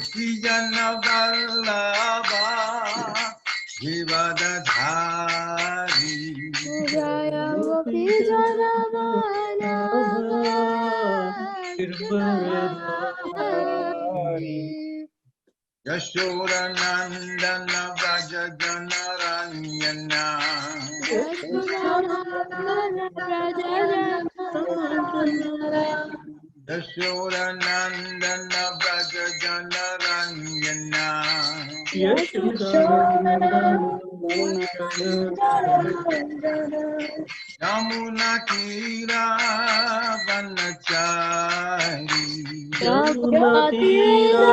Gopijana Vallabha Givadadhari Jaya Gopijana Vallabha Givadadhari Yashodanandana Vraja Janaranyana Yashodanandana Vraja Janaranyana Yashodanandana Vraja Janaranyana Yamuna Tira Vanachari Yamuna Tira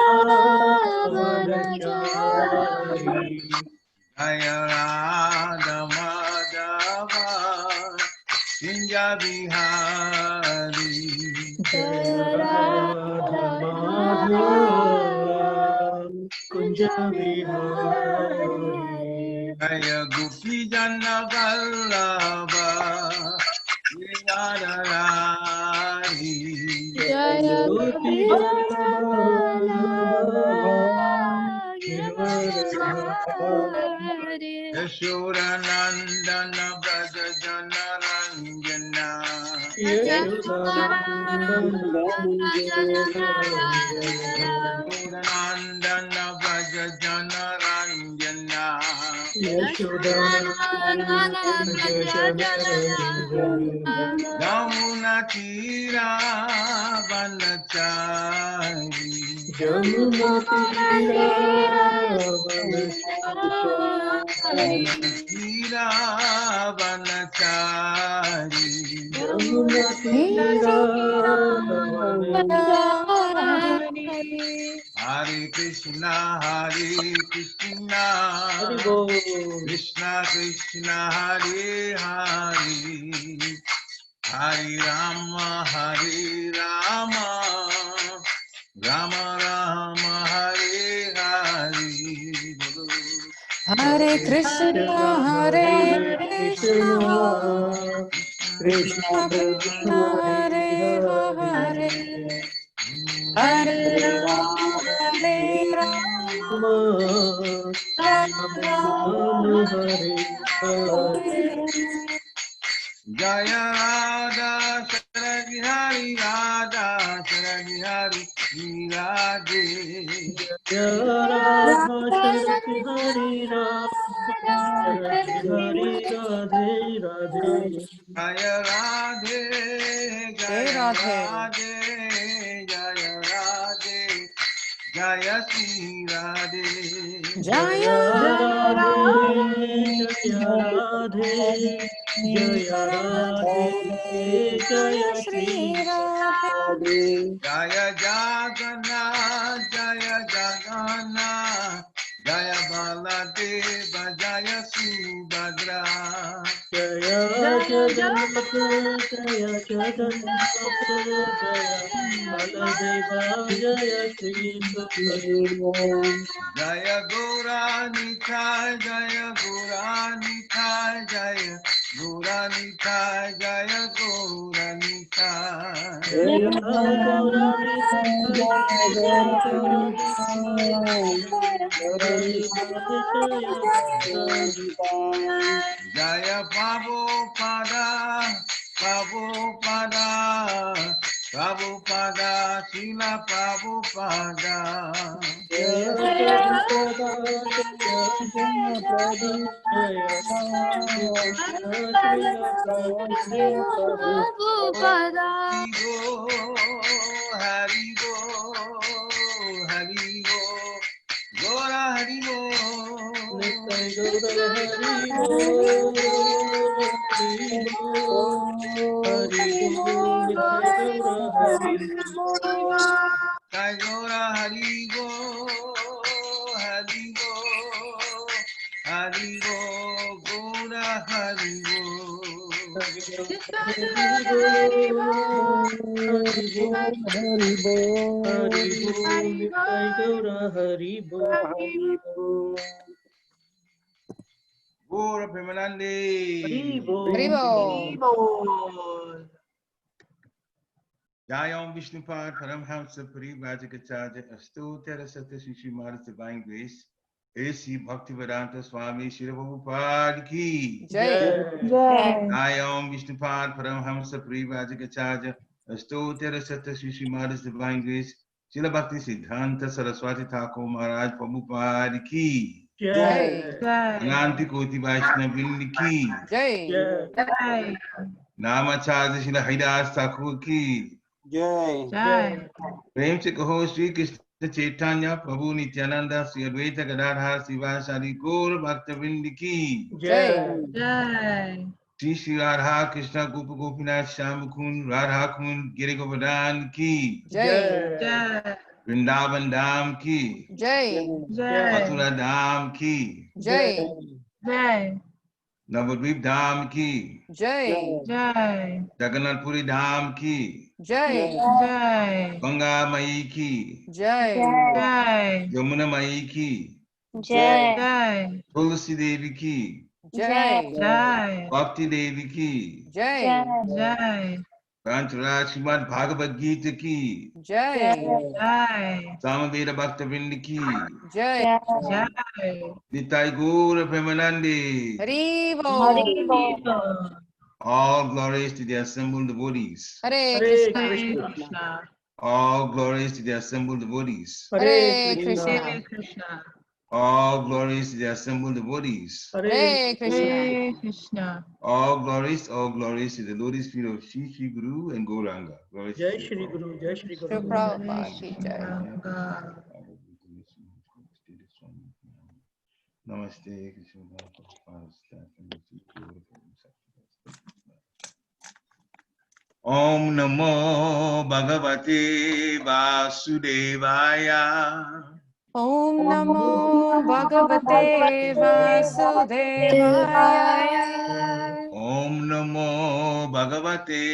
Vanachari Jaya Radha Madhava Kunja Bihari Jaya Radha Madhava Kunja Bihari Jaya Gopijana Vallabha Radharani Jaya Gopijana Vallabha Givadadhari Yashodanandana Vraja Janaranyana Yashodanandana Vraja Janaranyana Yamuna Tira Vanachari Tira Vanachari Hare Krishna Krishna Krishna Hare Hare Hare Rama Rama Rama Hare Hare Hare Krishna, Hare Krishna, Krishna Krishna, Hare Hare, Hare Rama, Hare Rama, Rama Rama, Hare Hare. Jaya Radha Sharagi Hari Radha Sharagi Hari Radhe Jaya Radha Sharagi Hari Radha Sharagi Hari Radhe Radhe Jaya Radhe Jai Jaya Radhe. Radhe Jaya Radhe Jaya Sri Radhe Jaya Radhe Jaya Radhe Jaya Radhe Jaya Shri Shri Radhe. Jaya Jagannath Jaya Jagannath Jaya Baladeva Jaya Subhadra Jaya Jagannath Jaya Jagannath Jaya Baladeva Jaya Shri Subhadra Jaya Gauranitai Jaya Gauranitai Jaya Gauranitai Jaya Gauranitai Jaya Gauranitai Jaya Prabhupada Prabhupada Prabhupada Srila Prabhupada Jaya Prabhupada Jaya Srila Prabhupada Hari Bo Hari Bo Gora Hari Bo Nitai Gaura Hari Bo Hari Bo Nitai Gaura Hari Jai Gora Hari Bo Hari Bo Hari Bo Gora Hari Bo Gora Premanande Haribo. Jayam Vishnupad Paramhamsa Parivrajakacharya Astotara Sata Shri Maharaj Divine Grace A.C. Bhaktivedanta Swami Shri Prabhupada Ki Jai. Jayam Vishnupad Paramhamsa Parivrajakacharya Astotara Sata Shri Maharaj Divine Grace Srila Bhakti Siddhanta Saraswati Thakur Maharaj Prabhupada Ki Jai. Ananti Koti Vaishnava Vrinda Ki Jai. Namacharya Srila Haridas Thakur Ki Jai. प्रेम से कहो श्री कृष्ण चैतन्य प्रभु नित्यानंद श्री अद्वैत गदाधर शिवासादि गौर भक्तवृंद की Jai. Shri Shri Radha Krishna गोप गोपीनाथ श्याम कुंड राधा कुंड गिरि गोवर्धन की Jai. Vrindavan धाम की Jai. Mathura धाम की Jai. Jai. Nabadwip धाम की Jai. Jai. Jagannathpuri धाम की Jai. Jai. Ganga मई की Jai. Jai. Yamuna मई की Jai. तुलसी देवी की Jai. Jai. भक्ति देवी की Jai. Jai. पंचराज श्रीमद् भागवत गीता की Jai. Jai. सामवेद भक्त वृंद की Jai. Jai. Nitai Gaur Premanande Haribo. all glories to the assembled devotees Hare Krishna. all glories to the assembled devotees Hare Krishna. Krishna. all glories to the assembled devotees Hare Krishna. Krishna. all glories to the lotus feet of Shri Guru and Gauranga. Glories to Jai the Shri Guru, Jai Shri Guru. Shri Prabhupada ki jai. Namaste Krishna. Om Namo Bhagavate Vasudevaya. Om Namo Bhagavate Vasudevaya. Om Namo Bhagavate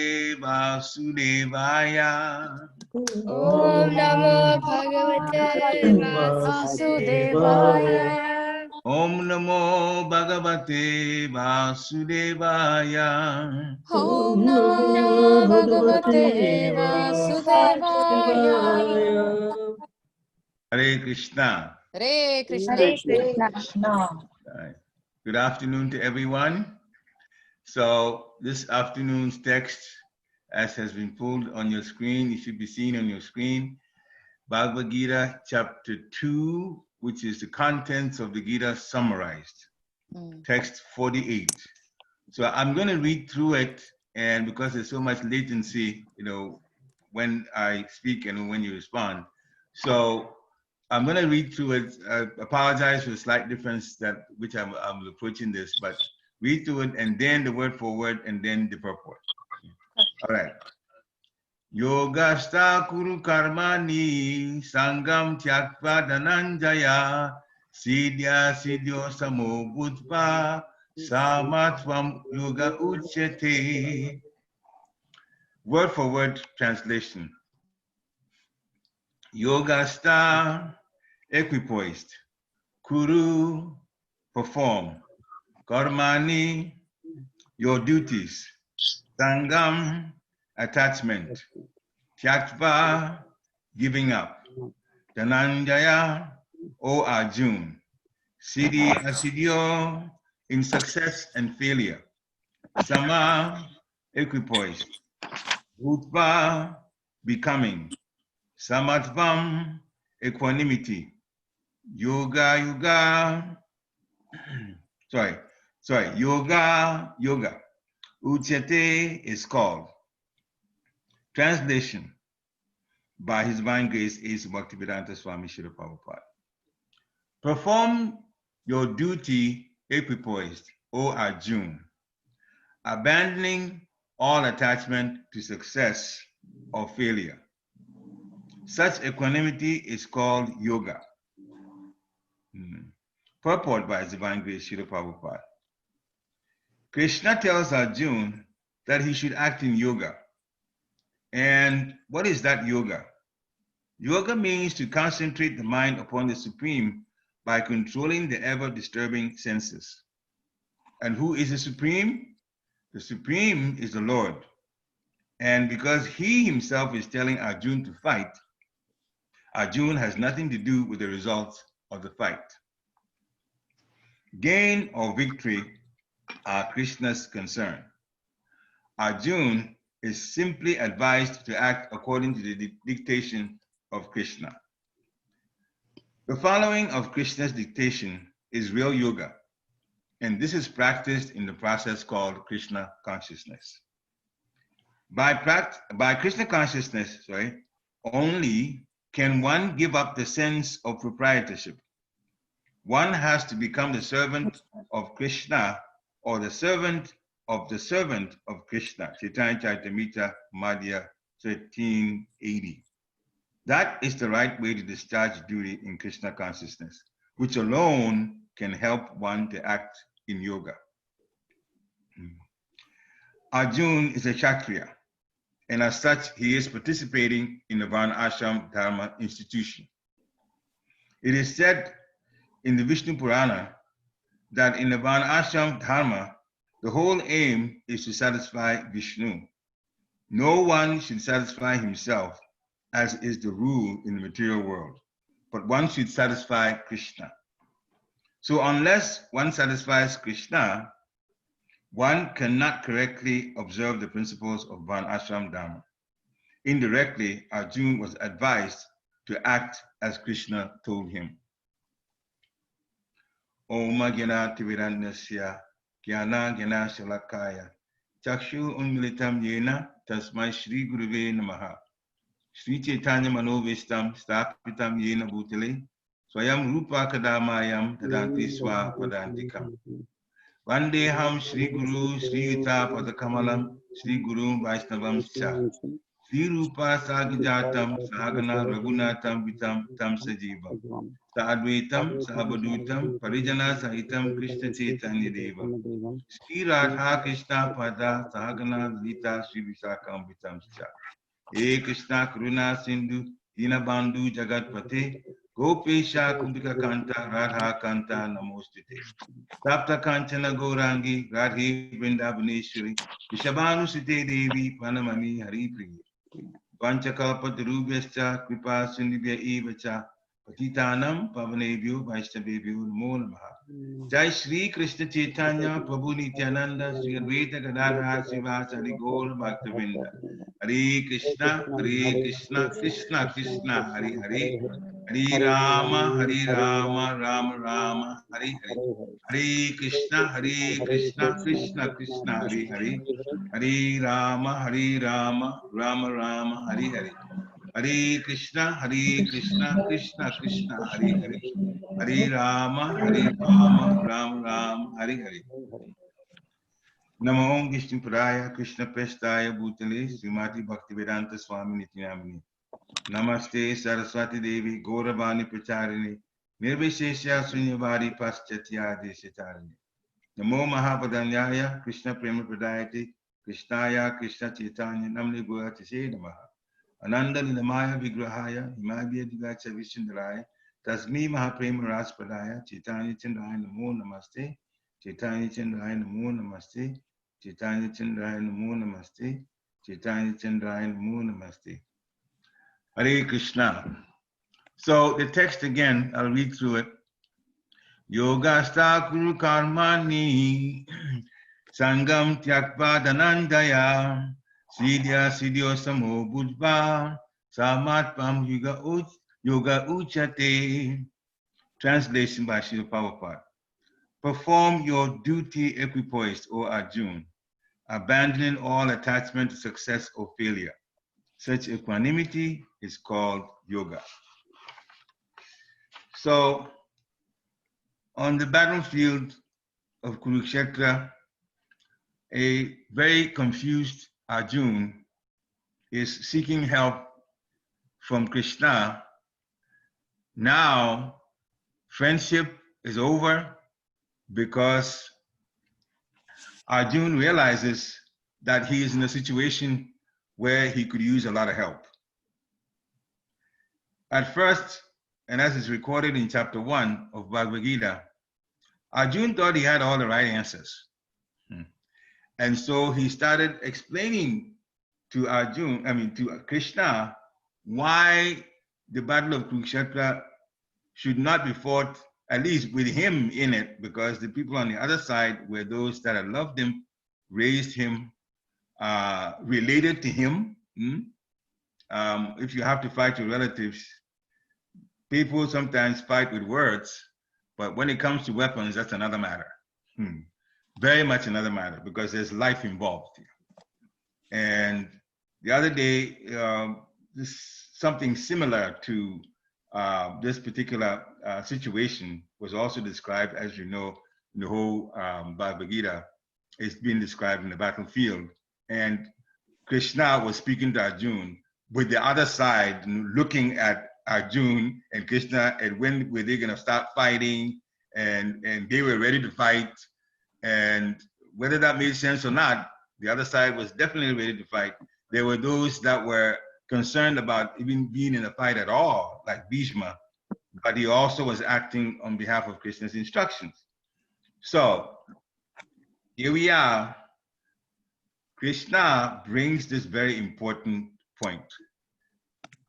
Vasudevaya. Om Namo Bhagavate Vasudevaya. Om Namo Bhagavate Vasudevaya. Om Namo Bhagavate Vasudevaya. Hare Krishna. Hare Krishna. Right. Good afternoon to everyone. So this afternoon's text, as has been pulled on your screen, it should be seen on your screen, Bhagavad Gita chapter 2, which is the contents of the Gita summarized, text 48. So I'm going to read through it, and because there's so much latency, when I speak and when you respond. So I'm going to read through it. I apologize for the slight difference which I'm approaching this, but read through it and then the word for word and then the purport. All right. Yogashta kuru karmani sangam tyakva dhananjaya siddhya siddhyo samo bhutva samatvam yoga uchyate. Word for word translation. Yogastha, equipoised. Kuru, perform. Karmani, your duties. Sangam, attachment. Tyaktva, giving up. Dhananjaya, O Arjun. Siddhi asidhyo, in success and failure. Sama, equipoised. Bhutva, becoming. Samatvam, equanimity. Yoga, yoga. Uchyate is called. Translation by His Divine Grace A.C. Bhaktivedanta Swami Srila Prabhupada. Perform your duty equipoised, O Arjun, abandoning all attachment to success or failure. Such equanimity is called yoga. Purport by His Divine Grace Srila Prabhupada. Krishna tells Arjuna that he should act in yoga. And what is that yoga? Yoga means to concentrate the mind upon the Supreme by controlling the ever-disturbing senses. And who is the Supreme? The Supreme is the Lord. And because he himself is telling Arjuna to fight, Arjuna has nothing to do with the results of the fight. Gain or victory are Krishna's concern. Arjuna is simply advised to act according to the dictation of Krishna. The following of Krishna's dictation is real yoga, and this is practiced in the process called Krishna consciousness. By Krishna consciousness, only can one give up the sense of proprietorship. One has to become the servant of Krishna or the servant of Krishna. Chaitanya Charitamrita Madhya 1380. That is the right way to discharge duty in Krishna consciousness, which alone can help one to act in yoga. Arjuna is a Kshatriya, and as such, he is participating in the Varna Ashram Dharma institution. It is said in the Vishnu Purana that in the Varna Ashram Dharma, the whole aim is to satisfy Vishnu. No one should satisfy himself, as is the rule in the material world, but one should satisfy Krishna. So unless one satisfies Krishna, one cannot correctly observe the principles of Varna Ashram Dharma. Indirectly, Arjuna was advised to act as Krishna told him. Om Jnana Tivirannasya Jnana Jnana Shalakaya Chakshu Unmilitam Yena Tasmai Shri Guruve Namaha Shri Chaitanya Manovistam Stapitam Yena Bhutale Swayam Rupa Kadamayam Tadanti Swa Padantikam Vandeham Shri Guru Shri Yuta Padakamalam Shri Guru Vaishnavam Cha Shri Rupa Sagijatam Sahagana Raghunatam Vitam Tam Sajivam Sadvaitam Sabadutam Parijana Sahitam Krishna Chaitanya Deva Shri Radha Krishna Pada Sahagana Lita Shri Visakam Vitam Cha He Krishna Karuna Sindhu Dinabandhu Jagat Pate Gopesha Kumbhika Kanta Radha Kanta Namostite Tapta Kanchana Gaurangi Radhe Vrindavaneshwari Vishabhanu Site Devi Panamani Hari Priya Panchakalpatarubhyascha Kripa Sindhibhya Evacha Patitanam Pavanebhyo Vaishnavebhyo Namo Namaha Jai Shri Krishna Chaitanya Prabhu Nityananda Shri Advaita Gadadhara Srivasadi Gaur Bhaktavinda Hare Krishna Krishna Krishna Hare Hare Hare Rama Rama Rama Hare Hare Hare Krishna Krishna Krishna Hare Hare Hare Rama Rama Rama Hare Hare Hare Krishna Krishna Krishna Hare Hare Hare Rama Rama Rama Hare Hare Namo Om Vishnu Padaya Krishna Prestaya Bhutale Srimati Bhaktivedanta Swami Nityanamani Namaste Saraswati Devi Gauravani Pracharini Nirvishesha Sunyavari Paschatya Deshacharini Namo Mahapadanyaya Krishna Prema Pradayati Krishnaya Krishna Chaitanya Namni Goyatise Namaha Ananda Nilamaya Vigrahaya Himabhya Digacha Vishindaraya Tasmi Mahaprema Raspadaya Chaitanya Chandraya Namo Namaste Chaitanya Chandraya Namo Namaste Chaitanya Chandraya Namo Namaste Chaitanya Chandraya Namo Namaste Hare Krishna. So the text again, I'll read through it. Yogastha Kuru Karmani Sangam Tyakva Danandaya Siddhya Siddhyo Samo Bhujva Samatpam Yoga Uchate. Translation by Srila Prabhupada. Perform your duty equipoised, O Arjuna, abandoning all attachment to success or failure. Such equanimity is called yoga. So, on the battlefield of Kurukshetra, a very confused Arjuna is seeking help from Krishna. Now, friendship is over because Arjuna realizes that he is in a situation where he could use a lot of help. At first, and as is recorded in chapter 1 of Bhagavad Gita, Arjuna thought he had all the right answers. And so he started explaining to Arjuna, to Krishna, why the battle of Kurukshetra should not be fought, at least with him in it, because the people on the other side were those that had loved him, raised him, related to him. If you have to fight your relatives, people sometimes fight with words, but when it comes to weapons, that's another matter. Very much another matter, because there's life involved here. And the other day, something similar to this particular situation was also described, as you know, in the whole Bhagavad Gita. It's been described in the battlefield. And Krishna was speaking to Arjuna with the other side looking at Arjuna and Krishna, and when were they going to start fighting, and they were ready to fight. And whether that made sense or not, the other side was definitely ready to fight. There were those that were concerned about even being in a fight at all, like Bhishma, but he also was acting on behalf of Krishna's instructions. So here we are. Krishna brings this very important point.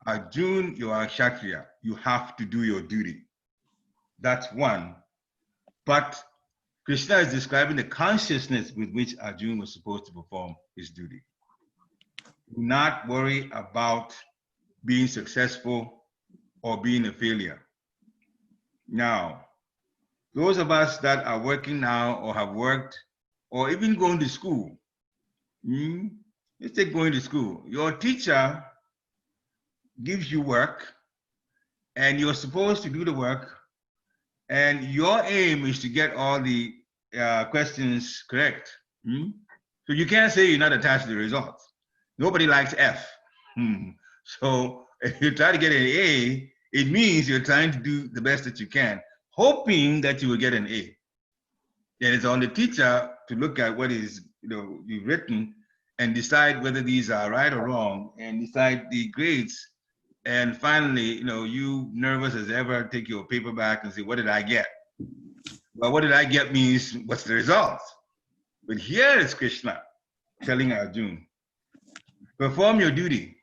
Arjuna, you are a Kshatriya. You have to do your duty. That's one. But Krishna is describing the consciousness with which Arjuna was supposed to perform his duty. Do not worry about being successful or being a failure. Now, those of us that are working now or have worked or even going to school, let's take going to school. Your teacher gives you work and you're supposed to do the work, and your aim is to get all the questions correct. So you can't say you're not attached to the results. Nobody likes F. So if you try to get an A, it means you're trying to do the best that you can, hoping that you will get an A. And it's on the teacher to look at what is you've written and decide whether these are right or wrong, and decide the grades. And finally, you nervous as ever, take your paper back and say, what did I get? Well, what did I get means, what's the result? But here is Krishna telling Arjuna, perform your duty.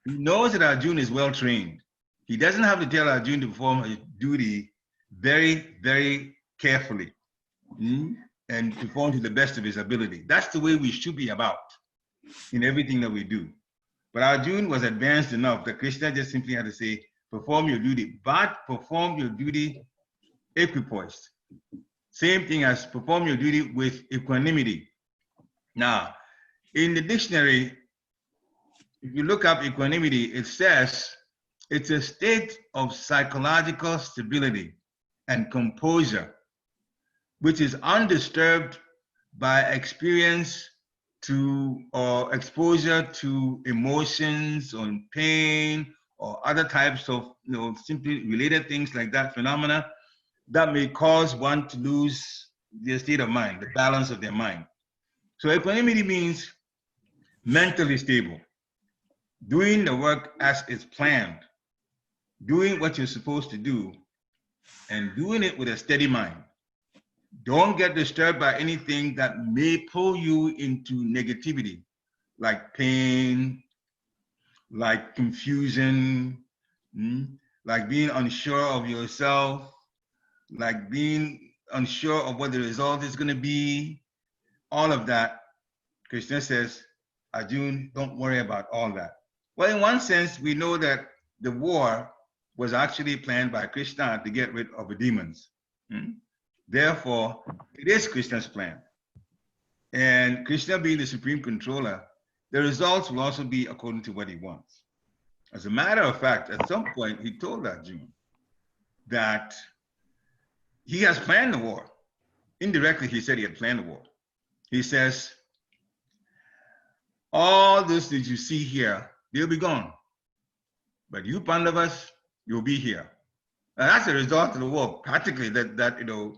He knows that Arjuna is well trained. He doesn't have to tell Arjuna to perform his duty very, very carefully and perform to the best of his ability. That's the way we should be about in everything that we do. But Arjuna was advanced enough that Krishna just simply had to say, perform your duty, but perform your duty equipoised. Same thing as perform your duty with equanimity. Now, in the dictionary, if you look up equanimity, it says it's a state of psychological stability and composure, which is undisturbed by experience to or exposure to emotions or pain or other types of simply related things like that, phenomena that may cause one to lose their state of mind, the balance of their mind. So equanimity means mentally stable, doing the work as it's planned, doing what you're supposed to do, and doing it with a steady mind. Don't get disturbed by anything that may pull you into negativity, like pain, like confusion, like being unsure of yourself, like being unsure of what the result is going to be. All of that, Krishna says, Arjuna, don't worry about all that. Well, in one sense, we know that the war was actually planned by Krishna to get rid of the demons. Therefore, it is Krishna's plan. And Krishna being the supreme controller, the results will also be according to what he wants. As a matter of fact, at some point, he told Arjuna that he has planned the war. Indirectly, he said he had planned the war. He says, all this that you see here, they'll be gone. But you Pandavas, you'll be here. And that's the result of the war, practically, that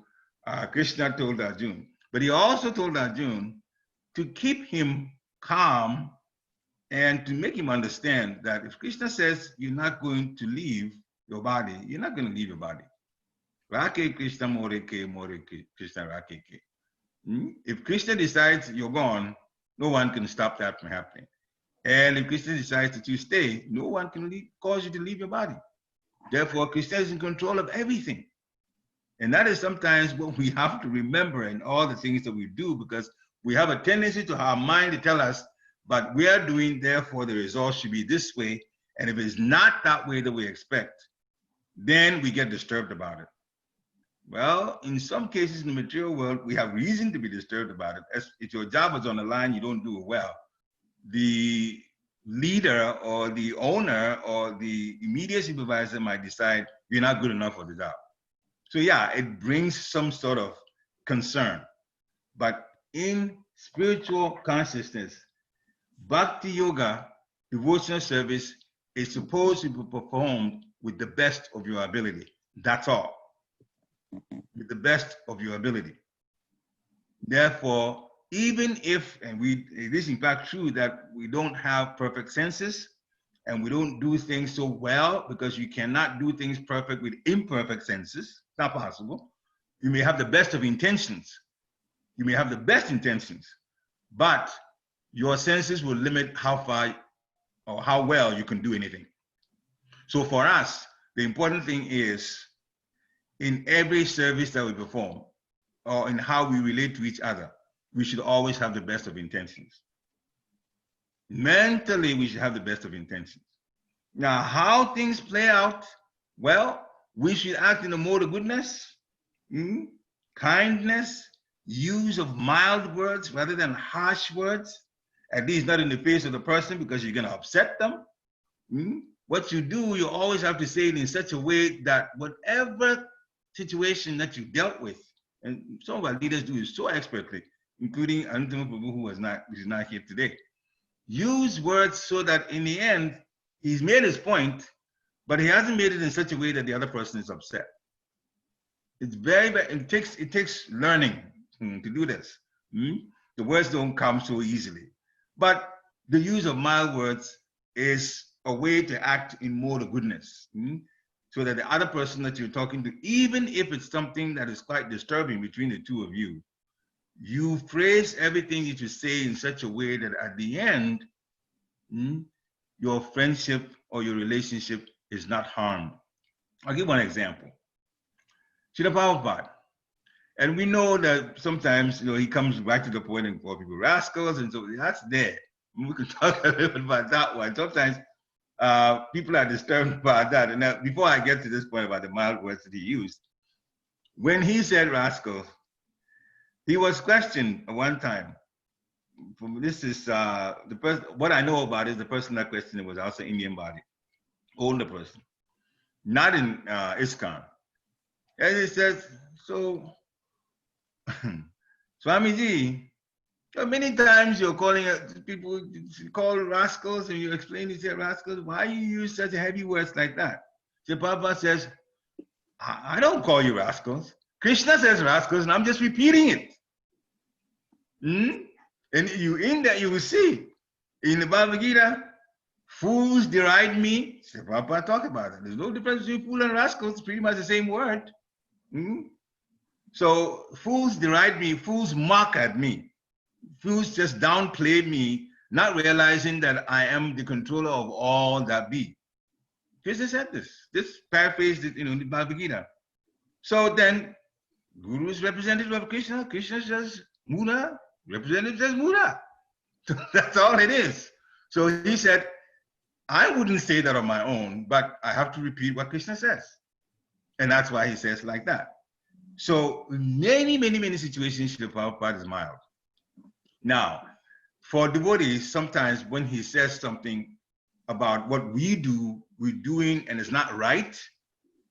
Krishna told Arjuna. But he also told Arjuna to keep him calm and to make him understand that if Krishna says you're not going to leave your body, you're not going to leave your body. Rake Krishna Moreke, Moreke Krishna Rakeke. If Krishna decides you're gone, no one can stop that from happening. And if Krishna decides that you stay, no one can cause you to leave your body. Therefore, Krishna is in control of everything. And that is sometimes what we have to remember in all the things that we do, because we have a tendency to our mind to tell us, but we are doing, therefore the result should be this way. And if it's not that way that we expect, then we get disturbed about it. Well, in some cases in the material world, we have reason to be disturbed about it. As if your job is on the line, you don't do it well, the leader or the owner or the immediate supervisor might decide you're not good enough for the job. So yeah, it brings some sort of concern. But in spiritual consciousness, bhakti yoga, devotional service, is supposed to be performed with the best of your ability. That's all. With the best of your ability. Therefore, even if, and it is in fact true that we don't have perfect senses and we don't do things so well, because you cannot do things perfect with imperfect senses. It's not possible. You may have the best of intentions. You may have the best intentions, but your senses will limit how far or how well you can do anything. So for us, the important thing is in every service that we perform or in how we relate to each other, we should always have the best of intentions. Mentally, we should have the best of intentions. Now, how things play out, well, we should act in a mode of goodness, kindness, use of mild words rather than harsh words, at least not in the face of the person because you're going to upset them. What you do, you always have to say it in such a way that whatever situation that you dealt with, and some of our leaders do it so expertly, including Anutama Prabhu, who is not here today. Use words so that in the end, he's made his point, but he hasn't made it in such a way that the other person is upset. It's very, it takes learning to do this. The words don't come so easily. But the use of mild words is a way to act in mode of goodness. So that the other person that you're talking to, even if it's something that is quite disturbing between the two of you, you phrase everything that you say in such a way that at the end, your friendship or your relationship is not harmed. I'll give one example. Srila Prabhupada. And we know that sometimes, he comes back to the point and call people rascals, and so that's there. We can talk a little bit about that one. Sometimes people are disturbed about that. And now, before I get to this point about the mild words that he used, when he said rascal, he was questioned at one time. This is the person. What I know about is the person that questioned was also Indian body, older person, not in ISKCON. And he says, so, Swamiji, many times you're calling people call rascals, and you explain to say rascals. Why you use such heavy words like that? So Prabhupada says, I don't call you rascals. Krishna says rascals, and I'm just repeating it. And in that you will see in the Bhagavad Gita, fools deride me. So Prabhupada talk about it. There's no difference between fool and rascal. It's pretty much the same word. So fools deride me. Fools mock at me. Fools just downplay me, not realizing that I am the controller of all that be. Krishna said this. This paraphrased it, in the Bhagavad Gita. So then, Guru is representative of Krishna. Krishna says Muna. Representative says Muna. So that's all it is. So he said, I wouldn't say that on my own, but I have to repeat what Krishna says. And that's why he says like that. So many situations, Srila Prabhupada is mild. Now, for devotees, sometimes when he says something about what we do, we're doing, and it's not right,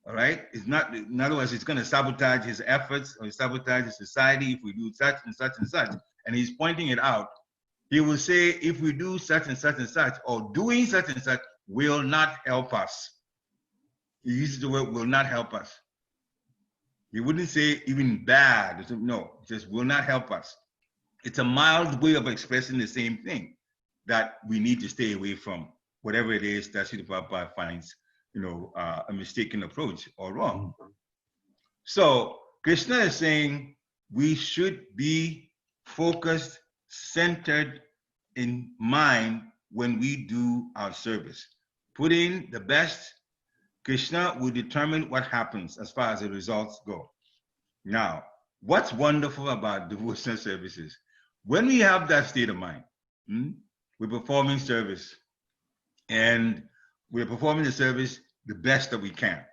all right? It's not, in other words, it's going to sabotage his efforts or sabotage his society if we do such and such and such. And he's pointing it out. He will say, if we do such and such and such, or doing such and such will not help us. He uses the word will not help us. He wouldn't say even bad. No, it just will not help us. It's a mild way of expressing the same thing that we need to stay away from, whatever it is that Srila Prabhupada finds, a mistaken approach or wrong. So Krishna is saying we should be focused, centered in mind when we do our service. Put in the best. Krishna will determine what happens as far as the results go. Now, what's wonderful about devotional services, when we have that state of mind, we're performing service, and we're performing the service the best that we can.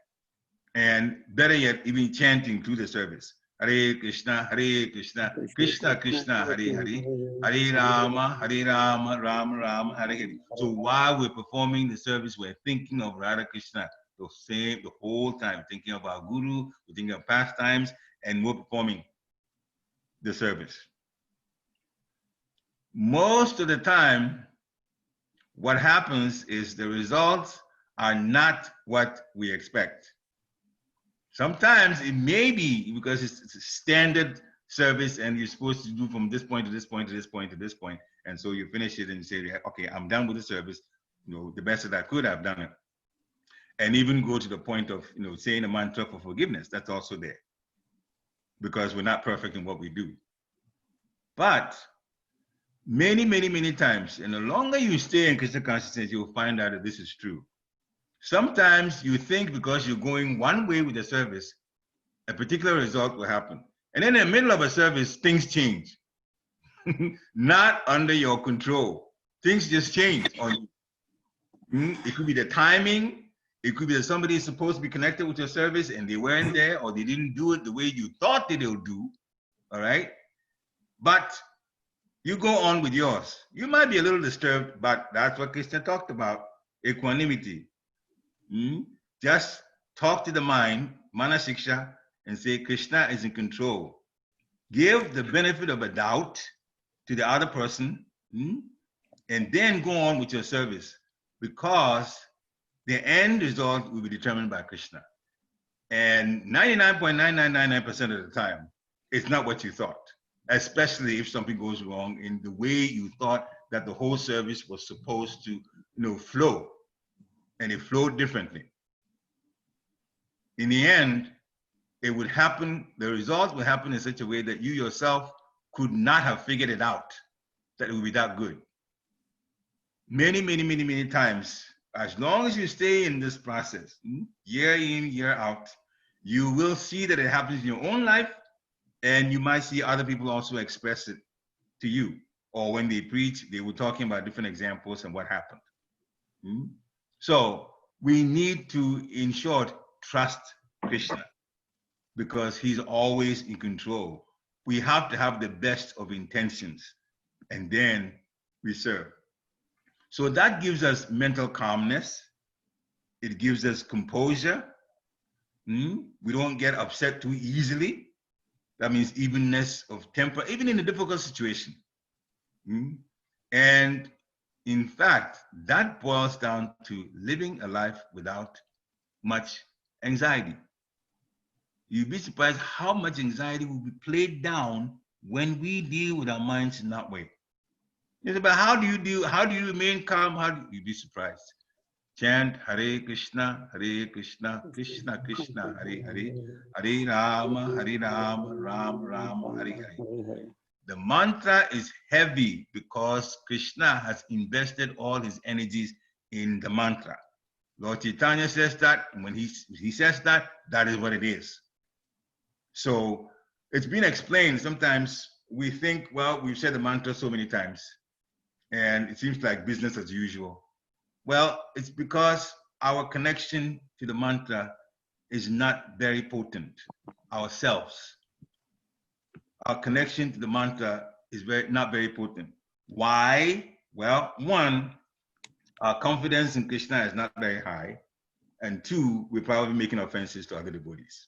And better yet, even chanting through the service. Hare Krishna, Krishna Krishna, Hare Hare, Hare Rama, Rama Rama, Hare Hare. So while we're performing the service, we're thinking of Radha Krishna the whole time, thinking of our Guru, we're thinking of pastimes, and we're performing the service. Most of the time, what happens is the results are not what we expect. Sometimes it may be because it's a standard service and you're supposed to do from this point to this point to this point to this point. And so you finish it and you say, okay, I'm done with the service. The best that I could have done it. And even go to the point of, saying a mantra for forgiveness. That's also there. Because we're not perfect in what we do. But many, many, many times, and the longer you stay in Krishna consciousness, you'll find out that this is true. Sometimes you think because you're going one way with the service, a particular result will happen. And then in the middle of a service, things change. Not under your control. Things just change on you. It could be the timing. It could be that somebody is supposed to be connected with your service and they weren't there, or they didn't do it the way you thought that they'll do. All right? But you go on with yours. You might be a little disturbed, but that's what Krishna talked about, equanimity. Just talk to the mind, Manasiksha, and say Krishna is in control. Give the benefit of a doubt to the other person, and then go on with your service, because the end result will be determined by Krishna. And 99.9999% of the time, it's not what you thought, especially if something goes wrong in the way you thought that the whole service was supposed to flow, and it flowed differently. In the end, it would happen, the results would happen in such a way that you yourself could not have figured it out, that it would be that good. Many, many, many, many times, as long as you stay in this process, year in, year out, you will see that it happens in your own life, and you might see other people also express it to you. Or when they preach, they were talking about different examples and what happened. So we need to, in short, trust Krishna, because he's always in control. We have to have the best of intentions, and then we serve. So that gives us mental calmness. It gives us composure. We don't get upset too easily. That means evenness of temper, even in a difficult situation. And in fact, that boils down to living a life without much anxiety. You'd be surprised how much anxiety will be played down when we deal with our minds in that way. It's about how do you remain calm? You'd be surprised. Chant Hare Krishna, Krishna Krishna, Hare Hare, Hare Rama, Rama Rama, Hare Hare. The mantra is heavy because Krishna has invested all his energies in the mantra. Lord Chaitanya says that, and when he says that, that is what it is. So it's been explained. Sometimes we think, well, we've said the mantra so many times, and it seems like business as usual. Well, it's because our connection to the mantra is not very potent ourselves. Our connection to the mantra is not very potent. Why? Well, one, our confidence in Krishna is not very high. And two, we're probably making offenses to other devotees.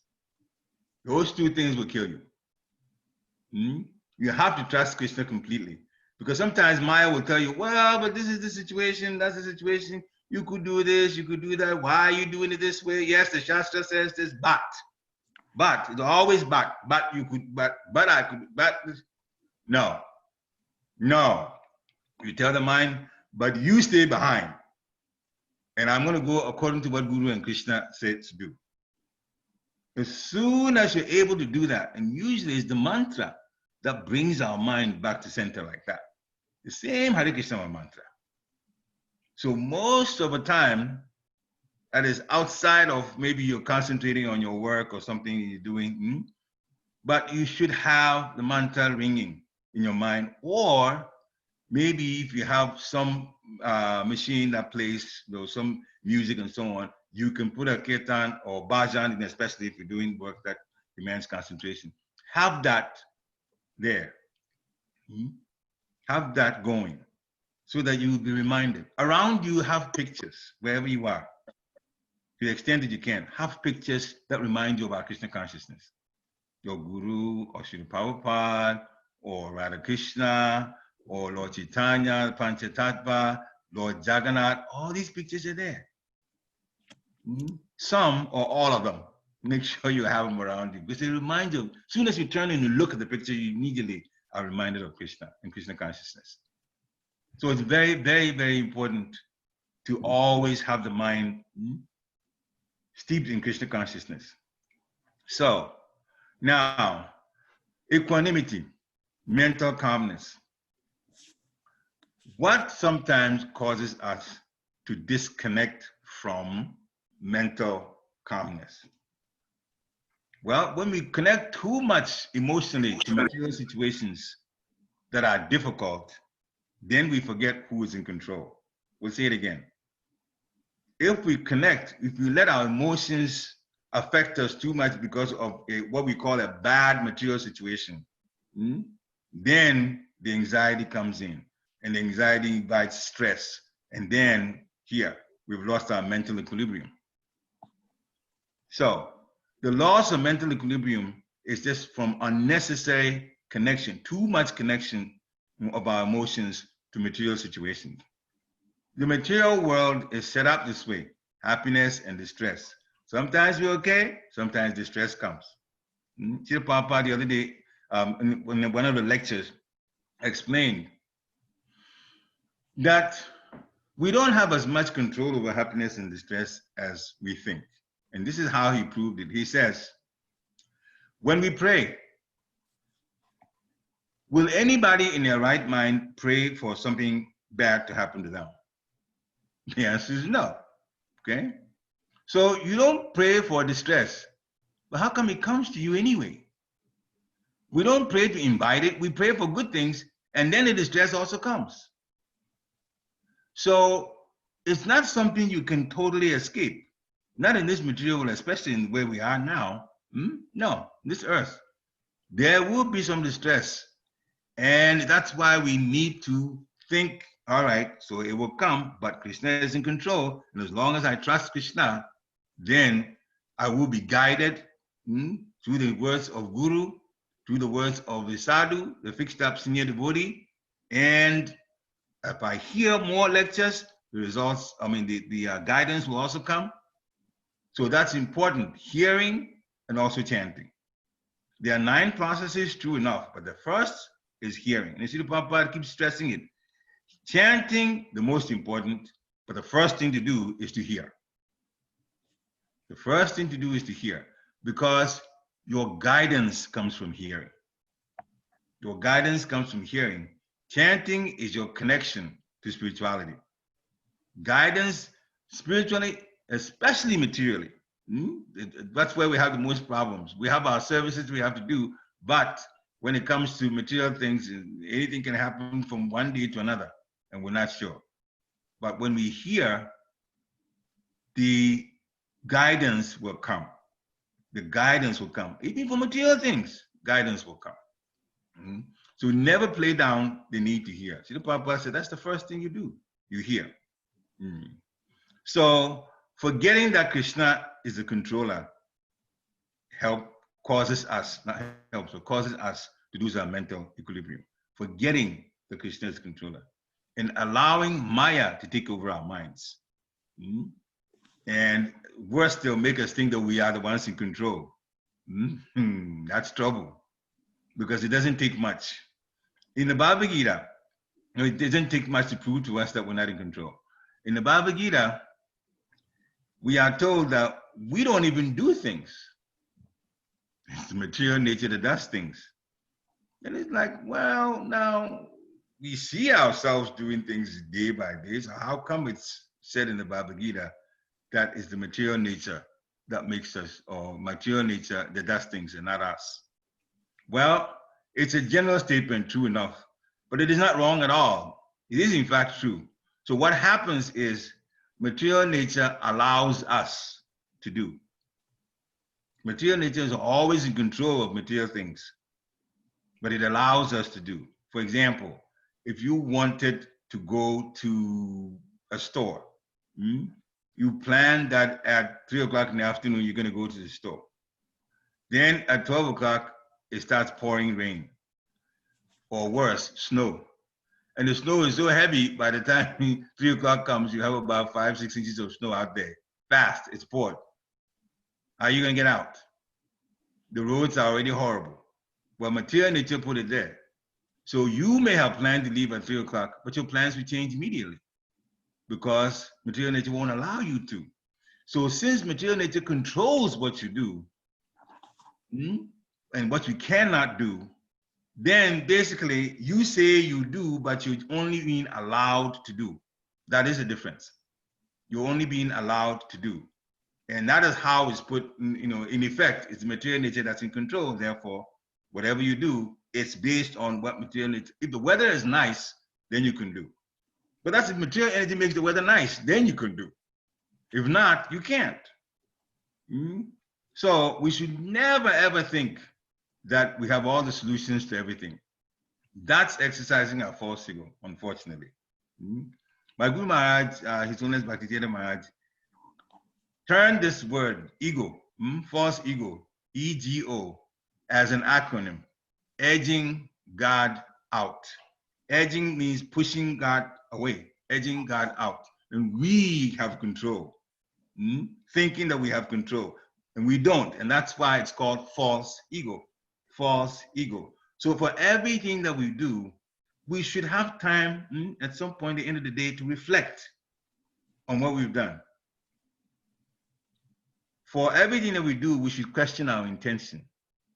Those two things will kill you. You have to trust Krishna completely. Because sometimes Maya will tell you, well, but this is the situation, that's the situation. You could do this, you could do that. Why are you doing it this way? Yes, the Shastra says this, but it's always but you could, but I could, but no. You tell the mind, but you stay behind. And I'm going to go according to what Guru and Krishna said to do. As soon as you're able to do that, and usually it's the mantra that brings our mind back to center like that. The same Hare Krishna mantra. So most of the time, that is outside of maybe you're concentrating on your work or something you're doing, but you should have the mantra ringing in your mind, or maybe if you have some machine that plays some music and so on, you can put a kirtan or bhajan in, especially if you're doing work that demands concentration. Have that there. Have that going so that you will be reminded. Around you, have pictures wherever you are. To the extent that you can, have pictures that remind you about Krishna consciousness. Your Guru, or Srila Prabhupada, or Radha Krishna, or Lord Chaitanya, Panchatattva, Lord Jagannath, all these pictures are there. Some or all of them. Make sure you have them around you, because they remind you, as soon as you turn and you look at the picture, you immediately are reminded of Krishna and Krishna consciousness. So it's very, very, very important to always have the mind steeped in Krishna consciousness. So now, equanimity, mental calmness. What sometimes causes us to disconnect from mental calmness? Well, when we connect too much emotionally to material situations that are difficult, then we forget who is in control. We'll say it again. If we let our emotions affect us too much because of what we call a bad material situation, then the anxiety comes in, and the anxiety invites stress. And then here, we've lost our mental equilibrium. So the loss of mental equilibrium is just from unnecessary connection, too much connection of our emotions to material situations. The material world is set up this way, happiness and distress. Sometimes we're okay, sometimes distress comes. Srila Prabhupada the other day, in one of the lectures, explained that we don't have as much control over happiness and distress as we think. And this is how he proved it. He says, when we pray, will anybody in their right mind pray for something bad to happen to them? The answer is no. Okay? So you don't pray for distress, but how come it comes to you anyway? We don't pray to invite it, we pray for good things, and then the distress also comes. So it's not something you can totally escape. Not in this material world, especially in where we are now. No, this earth. There will be some distress. And that's why we need to think, all right, so it will come, but Krishna is in control. And as long as I trust Krishna, then I will be guided through the words of Guru, through the words of the sadhu, the fixed up senior devotee. And if I hear more lectures, the results, the guidance will also come. So that's important, hearing and also chanting. There are 9 processes, true enough, but the first is hearing. And Srila Prabhupada keeps stressing it. Chanting, the most important, but the first thing to do is to hear. The first thing to do is to hear, because your guidance comes from hearing. Your guidance comes from hearing. Chanting is your connection to spirituality. Guidance, spiritually, especially materially. That's where we have the most problems. We have our services we have to do, but when it comes to material things, anything can happen from one day to another, and we're not sure. But when we hear, the guidance will come. The guidance will come. Even for material things, guidance will come. So never play down the need to hear. Srila Prabhupada said that's the first thing you do. You hear. So forgetting that Krishna is the controller causes us to lose our mental equilibrium. Forgetting that Krishna is the controller and allowing Maya to take over our minds. And worse, they'll make us think that we are the ones in control. That's trouble, because it doesn't take much. In the Bhagvat Gita, it doesn't take much to prove to us that we're not in control. In the Bhagavad Gita, we are told that we don't even do things. It's the material nature that does things. And it's like, well, now, we see ourselves doing things day by day. So how come it's said in the Bhagavad Gita that it's the material nature that makes us, or material nature that does things and not us? Well, it's a general statement, true enough, but it is not wrong at all. It is in fact true. So what happens is material nature allows us to do. Material nature is always in control of material things, but it allows us to do. For example, if you wanted to go to a store, you plan that at 3 o'clock in the afternoon, you're going to go to the store. Then at 12 o'clock, it starts pouring rain, or worse, snow. And the snow is so heavy, by the time 3 o'clock comes, you have about 5-6 inches of snow out there. Fast, it's poured. How are you going to get out? The roads are already horrible. Well, material nature put it there. So you may have planned to leave at 3 o'clock, but your plans will change immediately because material nature won't allow you to. So since material nature controls what you do and what you cannot do, then basically you say you do, but you're only being allowed to do. That is the difference. You're only being allowed to do. And that is how it's put, in effect. It's the material nature that's in control. Therefore, whatever you do, it's based on what material nature. If the weather is nice, then you can do. But that's if material energy makes the weather nice, then you can do. If not, you can't. So we should never ever think that we have all the solutions to everything. That's exercising our false ego, unfortunately. My Guru Maharaj, His Holiness Bhakti Maharaj, turn this word, ego, false ego, EGO, as an acronym, edging God out. Edging means pushing God away, edging God out. And we have control, thinking that we have control, and we don't. And that's why it's called false ego, false ego. So for everything that we do, we should have time at some point at the end of the day to reflect on what we've done. For everything that we do, we should question our intention.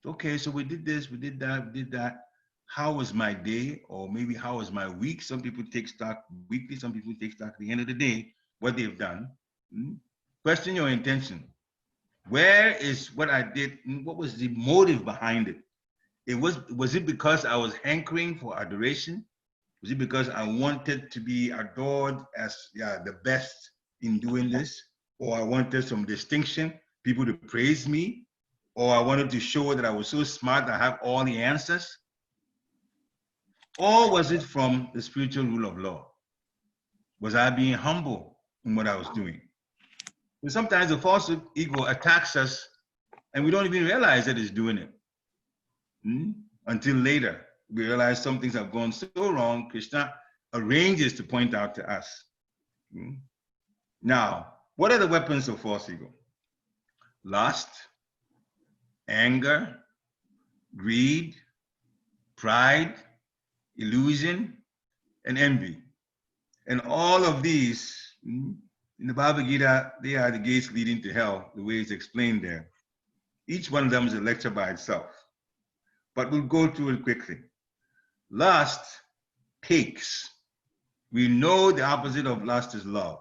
Okay, so we did this, we did that, we did that. How was my day? Or maybe how was my week? Some people take stock weekly, some people take stock at the end of the day, what they've done. Question your intention. Where is what I did? What was the motive behind it? Was it because I was hankering for adoration? Was it because I wanted to be adored as the best in doing this? Or I wanted some distinction, people to praise me? Or I wanted to show that I was so smart, I have all the answers? Or was it from the spiritual rule of law? Was I being humble in what I was doing? But sometimes the false ego attacks us and we don't even realize that it's doing it. Until later, we realize some things have gone so wrong, Krishna arranges to point out to us. Now, what are the weapons of false ego? Lust, anger, greed, pride, illusion, and envy. And all of these, in the Bhagavad Gita, they are the gates leading to hell, the way it's explained there. Each one of them is a lecture by itself. But we'll go through it quickly. Lust takes. We know the opposite of lust is love.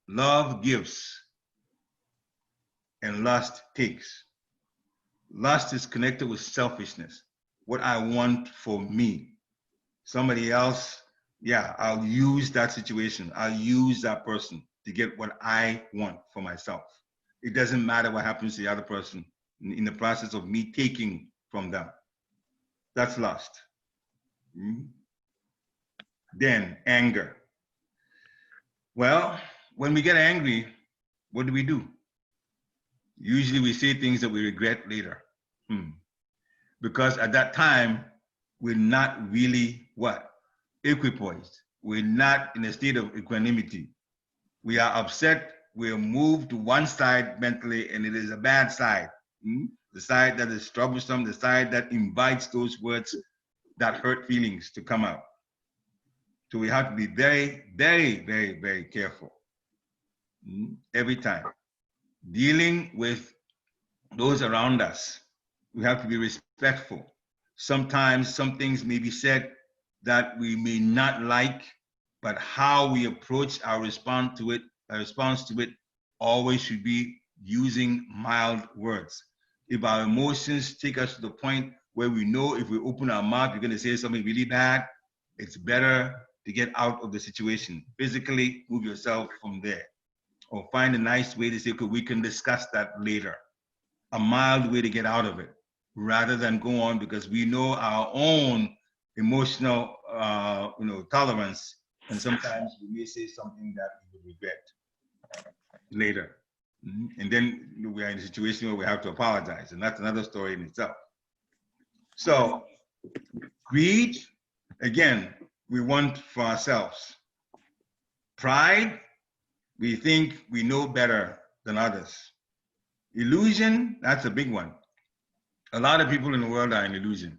Love gives, and lust takes. Lust is connected with selfishness, what I want for me. Somebody else, I'll use that situation. I'll use that person to get what I want for myself. It doesn't matter what happens to the other person in the process of me taking from them. That's lust. Then anger. Well, when we get angry, what do? Usually we say things that we regret later. Because at that time, we're not really equipoised. We're not in a state of equanimity. We are upset, we're moved to one side mentally, and it is a bad side. The side that is troublesome, the side that invites those words that hurt feelings to come out. So we have to be very, very, very, very careful every time. Dealing with those around us, we have to be respectful. Sometimes some things may be said that we may not like, but how we approach our response to it always should be using mild words. If our emotions take us to the point where we know if we open our mouth, we're going to say something really bad, it's better to get out of the situation. Physically move yourself from there, or find a nice way to say, okay, we can discuss that later. A mild way to get out of it, rather than go on, because we know our own emotional tolerance, and sometimes we may say something that we will regret later. And then we are in a situation where we have to apologize, and that's another story in itself. So greed, again, we want for ourselves. Pride, we think we know better than others. Illusion, that's a big one. A lot of people in the world are in illusion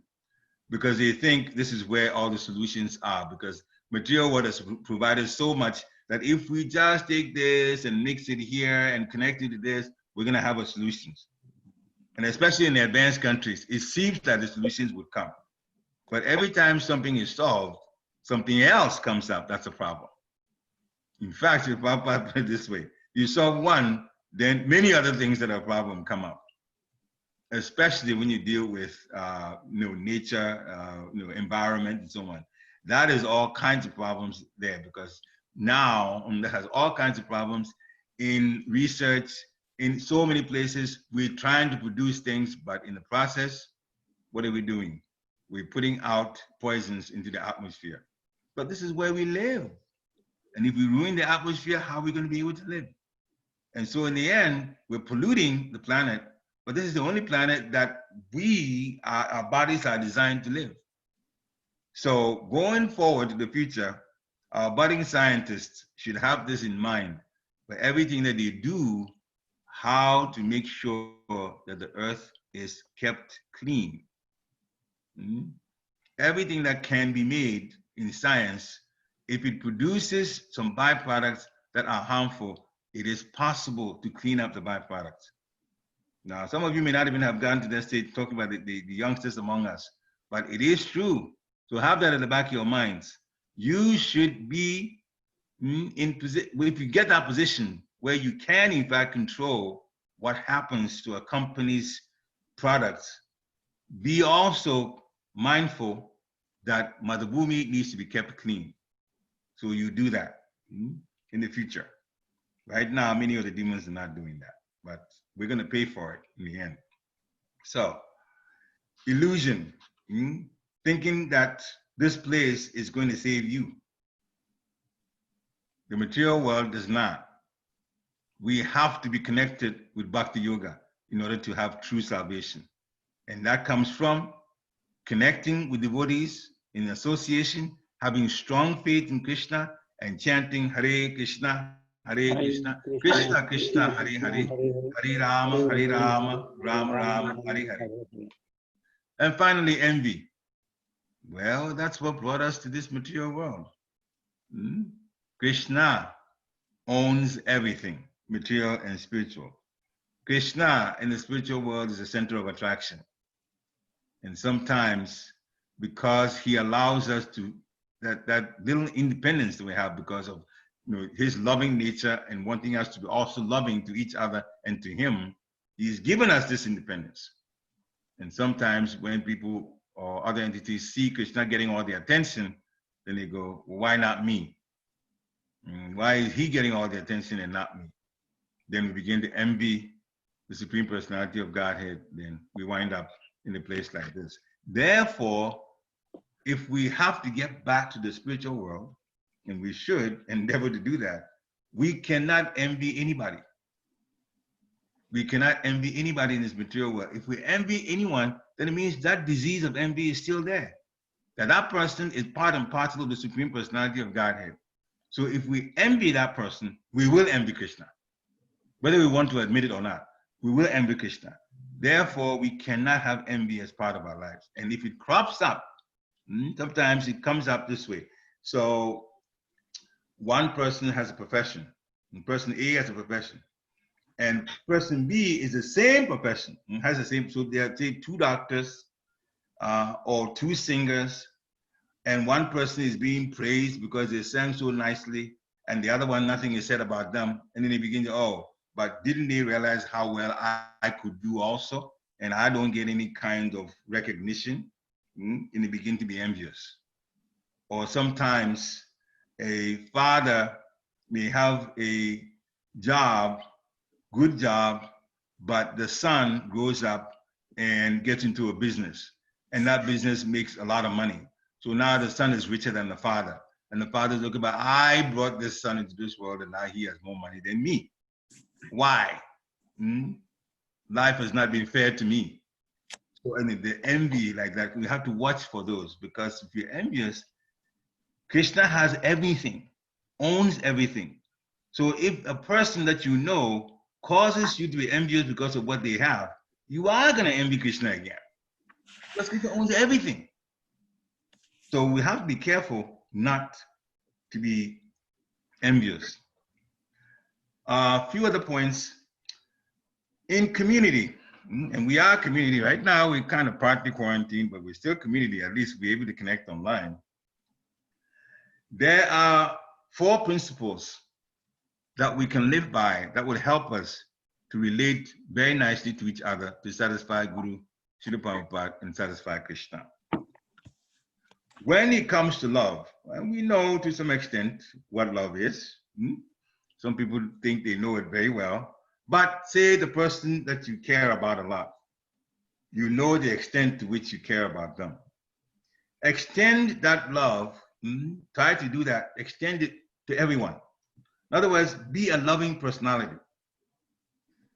because they think this is where all the solutions are, because material world has provided so much that if we just take this and mix it here and connect it to this, we're going to have a solution. And especially in the advanced countries, it seems that the solutions would come. But every time something is solved, something else comes up. That's a problem. In fact, if I put it this way, you solve one, then many other things that are a problem come up. Especially when you deal with nature, environment, and so on. That is all kinds of problems there, because now that has all kinds of problems in research. In so many places, we're trying to produce things, but in the process, what are we doing? We're putting out poisons into the atmosphere. But this is where we live. And if we ruin the atmosphere, how are we going to be able to live? And so in the end, we're polluting the planet, but this is the only planet that our bodies are designed to live. So going forward to the future, our budding scientists should have this in mind for everything that they do, how to make sure that the earth is kept clean. Everything that can be made in science, if it produces some byproducts that are harmful, it is possible to clean up the byproducts. Now, some of you may not even have gone to that stage talking about the youngsters among us, but it is true. So have that in the back of your minds. You should be in position, if you get that position where you can in fact control what happens to a company's products, be also mindful that Mother Bhumi needs to be kept clean. So you do that in the future. Right now, many of the demons are not doing that, but we're going to pay for it in the end. So, illusion, thinking that this place is going to save you. The material world does not. We have to be connected with Bhakti Yoga in order to have true salvation. And that comes from connecting with devotees in association, having strong faith in Krishna, and chanting Hare Krishna, Hare Krishna, Krishna Krishna, Hare Hare, Hare Rama, Rama Rama, Hare Hare. And finally, envy. Well, that's what brought us to this material world. Krishna owns everything, material and spiritual. Krishna in the spiritual world is the center of attraction. And sometimes, because he allows us to, that little independence that we have because of his loving nature and wanting us to be also loving to each other and to him, he's given us this independence. And sometimes when people or other entities see Krishna getting all the attention, then they go, well, why not me? Why is he getting all the attention and not me? Then we begin to envy the Supreme Personality of Godhead. Then we wind up in a place like this. Therefore, if we have to get back to the spiritual world, and we should endeavor to do that, we cannot envy anybody. We cannot envy anybody in this material world. If we envy anyone, then it means that disease of envy is still there. That person is part and parcel of the Supreme Personality of Godhead. So if we envy that person, we will envy Krishna. Whether we want to admit it or not, we will envy Krishna. Therefore, we cannot have envy as part of our lives. And if it crops up, sometimes it comes up this way. So one person has a profession, and person A has a profession, and person B is the same profession, has the same, so there are, say, 2 doctors or 2 singers, and one person is being praised because they sang so nicely, and the other one, nothing is said about them, and then they begin to, oh, but didn't they realize how well I could do also? And I don't get any kind of recognition, and they begin to be envious. Or sometimes a father may have a job, good job, but the son grows up and gets into a business, and that business makes a lot of money. So now the son is richer than the father, and the father's looking about, I brought this son into this world, and now he has more money than me. Why? Life has not been fair to me. So I mean, the envy like that, we have to watch for those, because if you're envious, Krishna has everything, owns everything. So if a person that you know causes you to be envious because of what they have, you are going to envy Krishna again, because Krishna owns everything. So we have to be careful not to be envious. A few other points. In community, and we are community right now, we're kind of partly quarantined, but we're still community, at least we're able to connect online. There are 4 principles that we can live by that would help us to relate very nicely to each other, to satisfy Guru, Srila Prabhupada, and satisfy Krishna. When it comes to love, and we know to some extent what love is. Some people think they know it very well. But say the person that you care about a lot, you know the extent to which you care about them. Extend that love, try to do that, extend it to everyone. In other words, be a loving personality.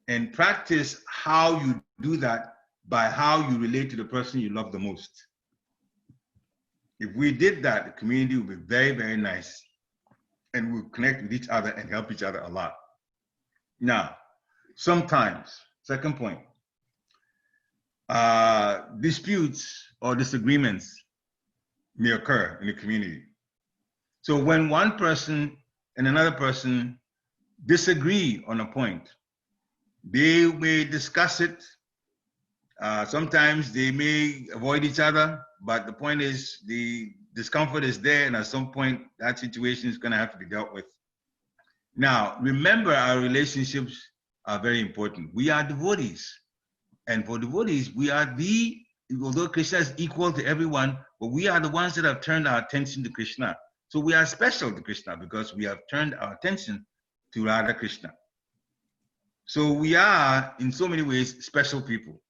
And practice how you do that by how you relate to the person you love the most. If we did that, the community would be very, very nice. And we'll connect with each other and help each other a lot. Now, sometimes, second point, disputes or disagreements may occur in the community. So when one person and another person disagree on a point, they may discuss it. Sometimes they may avoid each other, but the point is the discomfort is there, and at some point that situation is going to have to be dealt with. Now, remember, our relationships are very important. We are devotees. And for devotees, we are although Krishna is equal to everyone, but we are the ones that have turned our attention to Krishna. So we are special to Krishna because we have turned our attention to Radha Krishna. So we are, in so many ways, special people.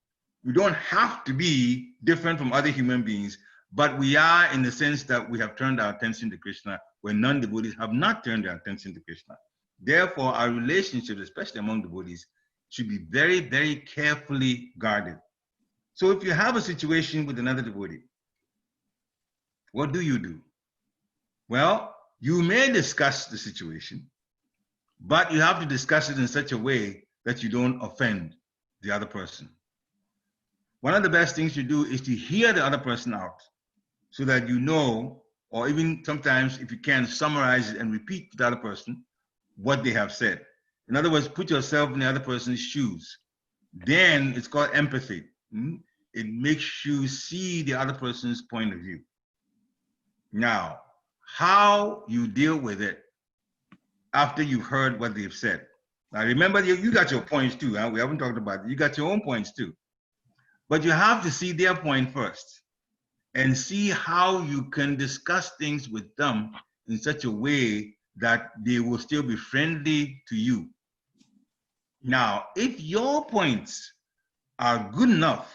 We don't have to be different from other human beings, but we are in the sense that we have turned our attention to Krishna, when non-devotees have not turned their attention to Krishna. Therefore, our relationships, especially among devotees, should be very, very carefully guarded. So if you have a situation with another devotee, what do? Well, you may discuss the situation, but you have to discuss it in such a way that you don't offend the other person. One of the best things you do is to hear the other person out so that you know, or even sometimes if you can, summarize it and repeat to the other person what they have said. In other words, put yourself in the other person's shoes. Then it's called empathy. It makes you see the other person's point of view. Now, how you deal with it after you've heard what they've said. Now remember, you got your points too. Huh? We haven't talked about it. You got your own points too. But you have to see their point first and see how you can discuss things with them in such a way that they will still be friendly to you. Now, if your points are good enough,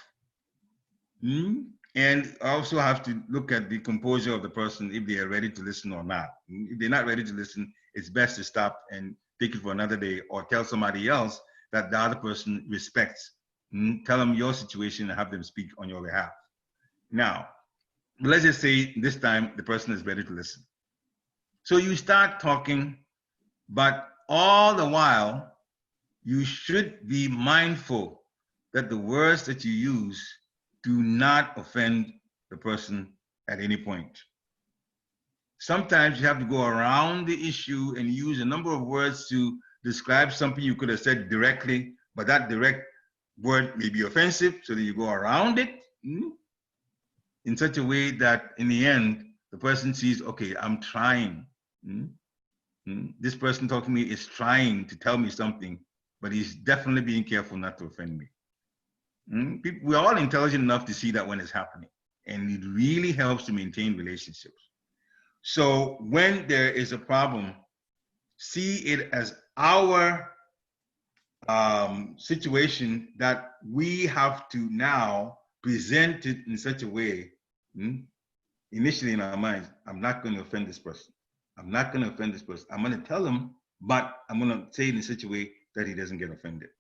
and also have to look at the composure of the person, if they are ready to listen or not. If they're not ready to listen, it's best to stop and take it for another day, or tell somebody else that the other person respects. Tell them your situation and have them speak on your behalf. Now, let's just say this time the person is ready to listen. So you start talking, but all the while, you should be mindful that the words that you use do not offend the person at any point. Sometimes you have to go around the issue and use a number of words to describe something you could have said directly, but that direct word may be offensive, so that you go around it in such a way that in the end, the person sees, okay, I'm trying. This person talking to me is trying to tell me something, but he's definitely being careful not to offend me. We're all intelligent enough to see that when it's happening, and it really helps to maintain relationships. So when there is a problem, see it as our situation that we have to now present it in such a way, initially in our minds, I'm not going to offend this person. I'm not going to offend this person. I'm going to tell him, but I'm going to say it in such a way that he doesn't get offended.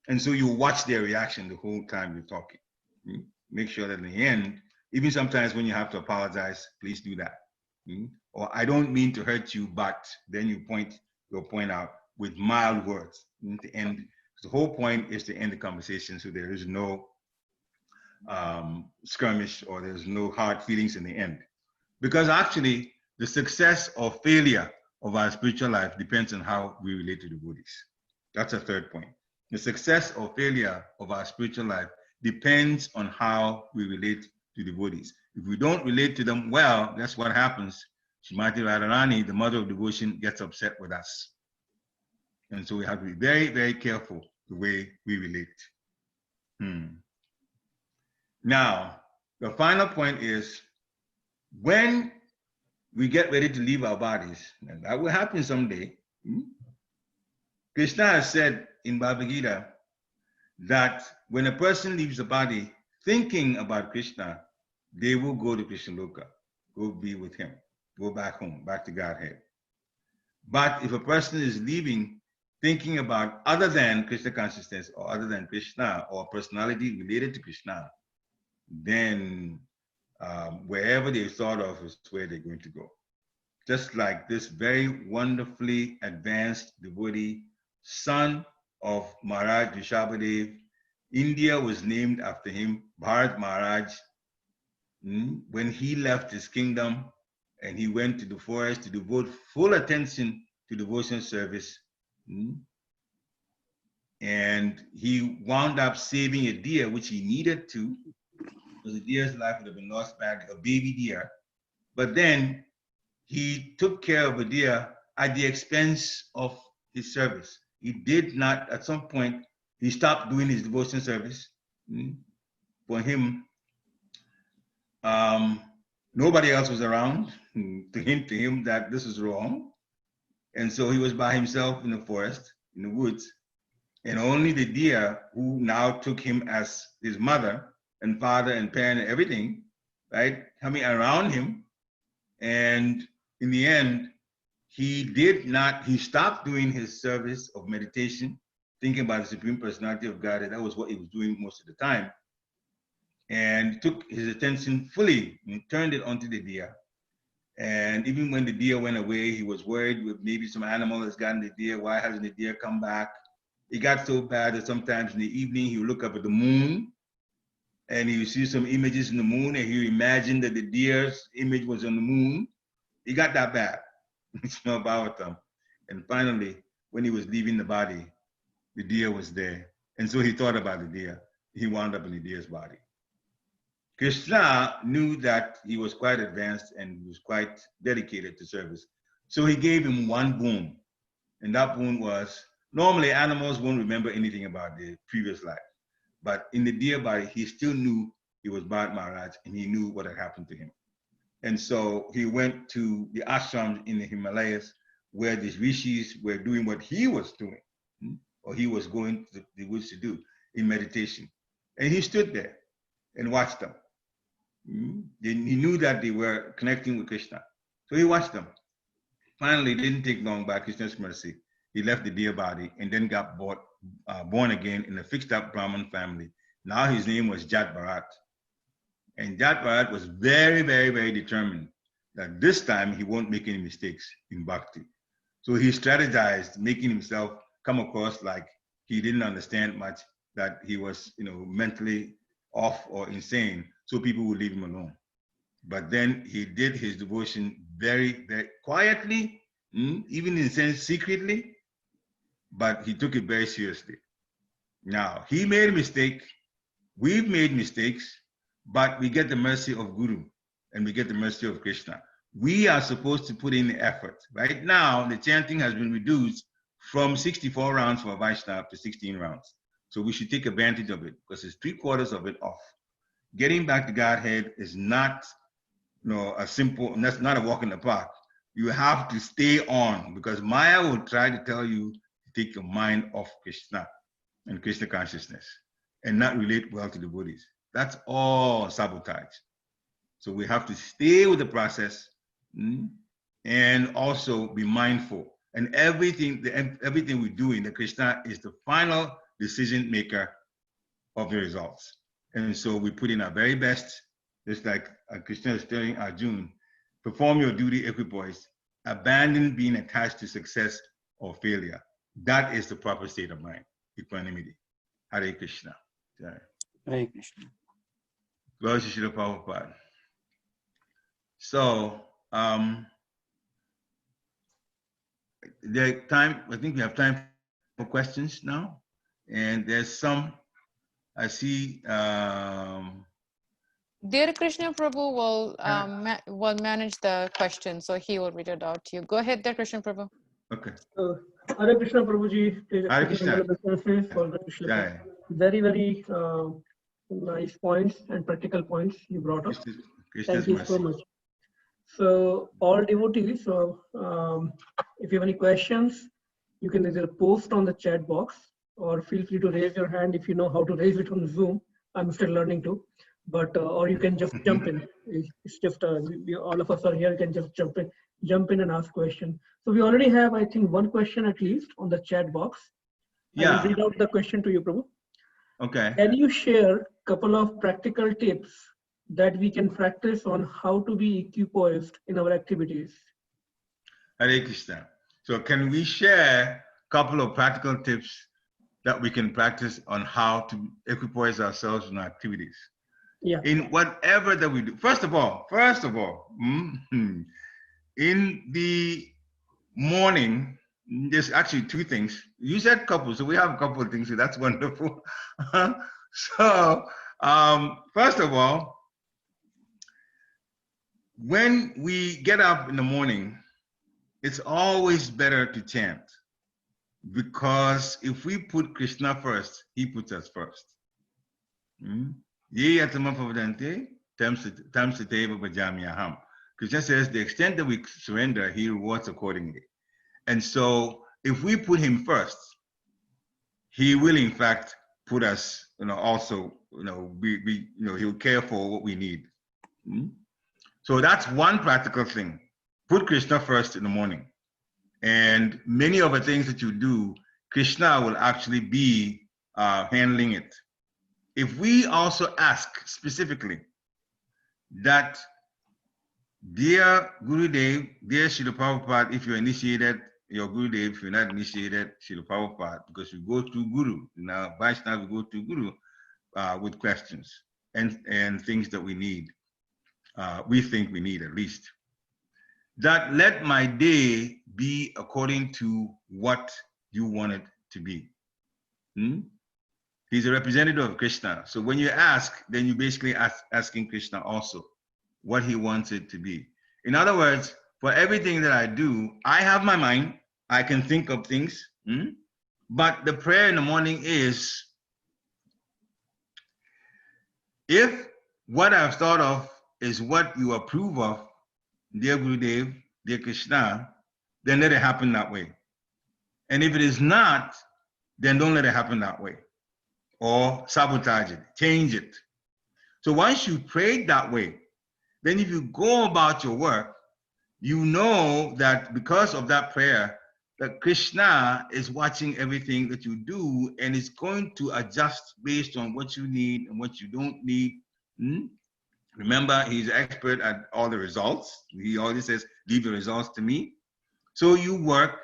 And so you watch their reaction the whole time you're talking. Make sure that in the end, even sometimes when you have to apologize, please do that. Or I don't mean to hurt you, but then you point your point out with mild words. To end, the whole point is to end the conversation so there is no skirmish or there's no hard feelings in the end. Because actually, the success or failure of our spiritual life depends on how we relate to the devotees. That's a third point. The success or failure of our spiritual life depends on how we relate to devotees. If we don't relate to them well, that's what happens. Srimati Radharani, the mother of devotion, gets upset with us. And so we have to be very, very careful the way we relate. Now, the final point is when we get ready to leave our bodies, and that will happen someday. Krishna has said in Bhagavad Gita that when a person leaves the body thinking about Krishna, they will go to Krishna Loka, go be with him, go back home, back to Godhead. But if a person is leaving thinking about other than Krishna consciousness or other than Krishna or personality related to Krishna, then wherever they thought of is where they're going to go. Just like this very wonderfully advanced devotee, son of Maharaj Rishabhadev, India was named after him, Bharat Maharaj. When he left his kingdom and he went to the forest to devote full attention to devotional service, and he wound up saving a deer, which he needed to, because the deer's life would have been lost back, a baby deer. But then he took care of a deer at the expense of his service. He did not, at some point, he stopped doing his devotion service. For him, nobody else was around to hint to him that this is wrong. And so he was by himself in the forest, in the woods, and only the deer, who now took him as his mother and father and parent and everything, right, coming around him. And in the end, he stopped doing his service of meditation, thinking about the Supreme Personality of God, and that was what he was doing most of the time, and took his attention fully and turned it onto the deer. And even when the deer went away, he was worried with maybe some animal has gotten the deer. Why hasn't the deer come back? It got so bad that sometimes in the evening, he would look up at the moon and he would see some images in the moon, and he imagined that the deer's image was on the moon. It got that bad. It's not about them. And finally, when he was leaving the body, the deer was there. And so he thought about the deer. He wound up in the deer's body. Krishna knew that he was quite advanced and was quite dedicated to service. So he gave him one boon. And that boon was, normally animals won't remember anything about their previous life. But in the deer body, he still knew he was Bharat Maharaj and he knew what had happened to him. And so he went to the ashrams in the Himalayas where these rishis were doing what he was doing, or he was going to the woods to do in meditation. And he stood there and watched them. He knew that they were connecting with Krishna. So he watched them. Finally, it didn't take long, by Krishna's mercy, he left the deer body and then got born again in a fixed up Brahmin family. Now his name was Jat Bharat. And Jat Bharat was very, very, very determined that this time he won't make any mistakes in bhakti. So he strategized, making himself come across like he didn't understand much, that he was, mentally off or insane, so people would leave him alone. But then he did his devotion very, very quietly, even in a sense secretly, but he took it very seriously. Now, he made a mistake, we've made mistakes, but we get the mercy of Guru and we get the mercy of Krishna. we are supposed to put in the effort. Right now, the chanting has been reduced from 64 rounds for a Vaishnava to 16 rounds. So we should take advantage of it because it's 3/4 of it off. Getting back to Godhead is not, a simple, that's not a walk in the park. You have to stay on because Maya will try to tell you to take your mind off Krishna and Krishna consciousness and not relate well to the devotees. That's all sabotage. So we have to stay with the process and also be mindful. And everything we're doing, that Krishna is the final decision maker of the results. And so we put in our very best, just like Krishna is telling Arjuna, perform your duty equipoise, abandon being attached to success or failure. That is the proper state of mind, equanimity. Hare Krishna. Hare Krishna. Glory to Srila Prabhupada. So, I think we have time for questions now. And there's some, I see. Dear Krishna Prabhu will manage the question, so he will read it out to you. Go ahead, dear Krishna Prabhu. Okay. Hare Krishna Prabhuji, Hare Krishna. Jai. Very, very nice points and practical points you brought up. Thank you so much. So all devotees, if you have any questions, you can either post on the chat box or feel free to raise your hand if you know how to raise it on Zoom. I'm still learning to, but or you can just jump in. It's just all of us are here. You can just jump in and ask question. So we already have, I think, one question at least on the chat box. Yeah. I will read out the question to you, Prabhu. Okay. Can you share a couple of practical tips that we can practice on how to be equipoised in our activities? Hare Krishna. So can we share a couple of practical tips that we can practice on how to equipoise ourselves in our activities? Yeah. In whatever that we do. First of all, in the morning, there's actually two things. You said couple, so we have a couple of things, so that's wonderful. So, first of all, when we get up in the morning, it's always better to chant, because if we put Krishna first, he puts us first. Krishna says the extent that we surrender, he rewards accordingly. And so if we put him first, he will in fact put us, also, he'll care for what we need. So that's one practical thing. Put Krishna first in the morning. And many of the things that you do, Krishna will actually be handling it. If we also ask specifically that, dear Gurudev, dear Srila Prabhupada, if you're initiated, your Gurudev, if you're not initiated, Srila Prabhupada, because you go to Guru. Now, Vaishnava, we go to Guru with questions and things that we need. We think we need at least. That let my day be according to what you want it to be. He's a representative of Krishna. So when you ask, then you basically asking Krishna also what he wants it to be. In other words, for everything that I do, I have my mind. I can think of things. But the prayer in the morning is, if what I've thought of is what you approve of, dear Gurudev, dear Krishna, then let it happen that way. And if it is not, then don't let it happen that way. Or sabotage it, change it. So once you prayed that way, then if you go about your work, you know that because of that prayer, that Krishna is watching everything that you do and is going to adjust based on what you need and what you don't need. Remember, he's an expert at all the results. He always says, leave the results to me. So you work,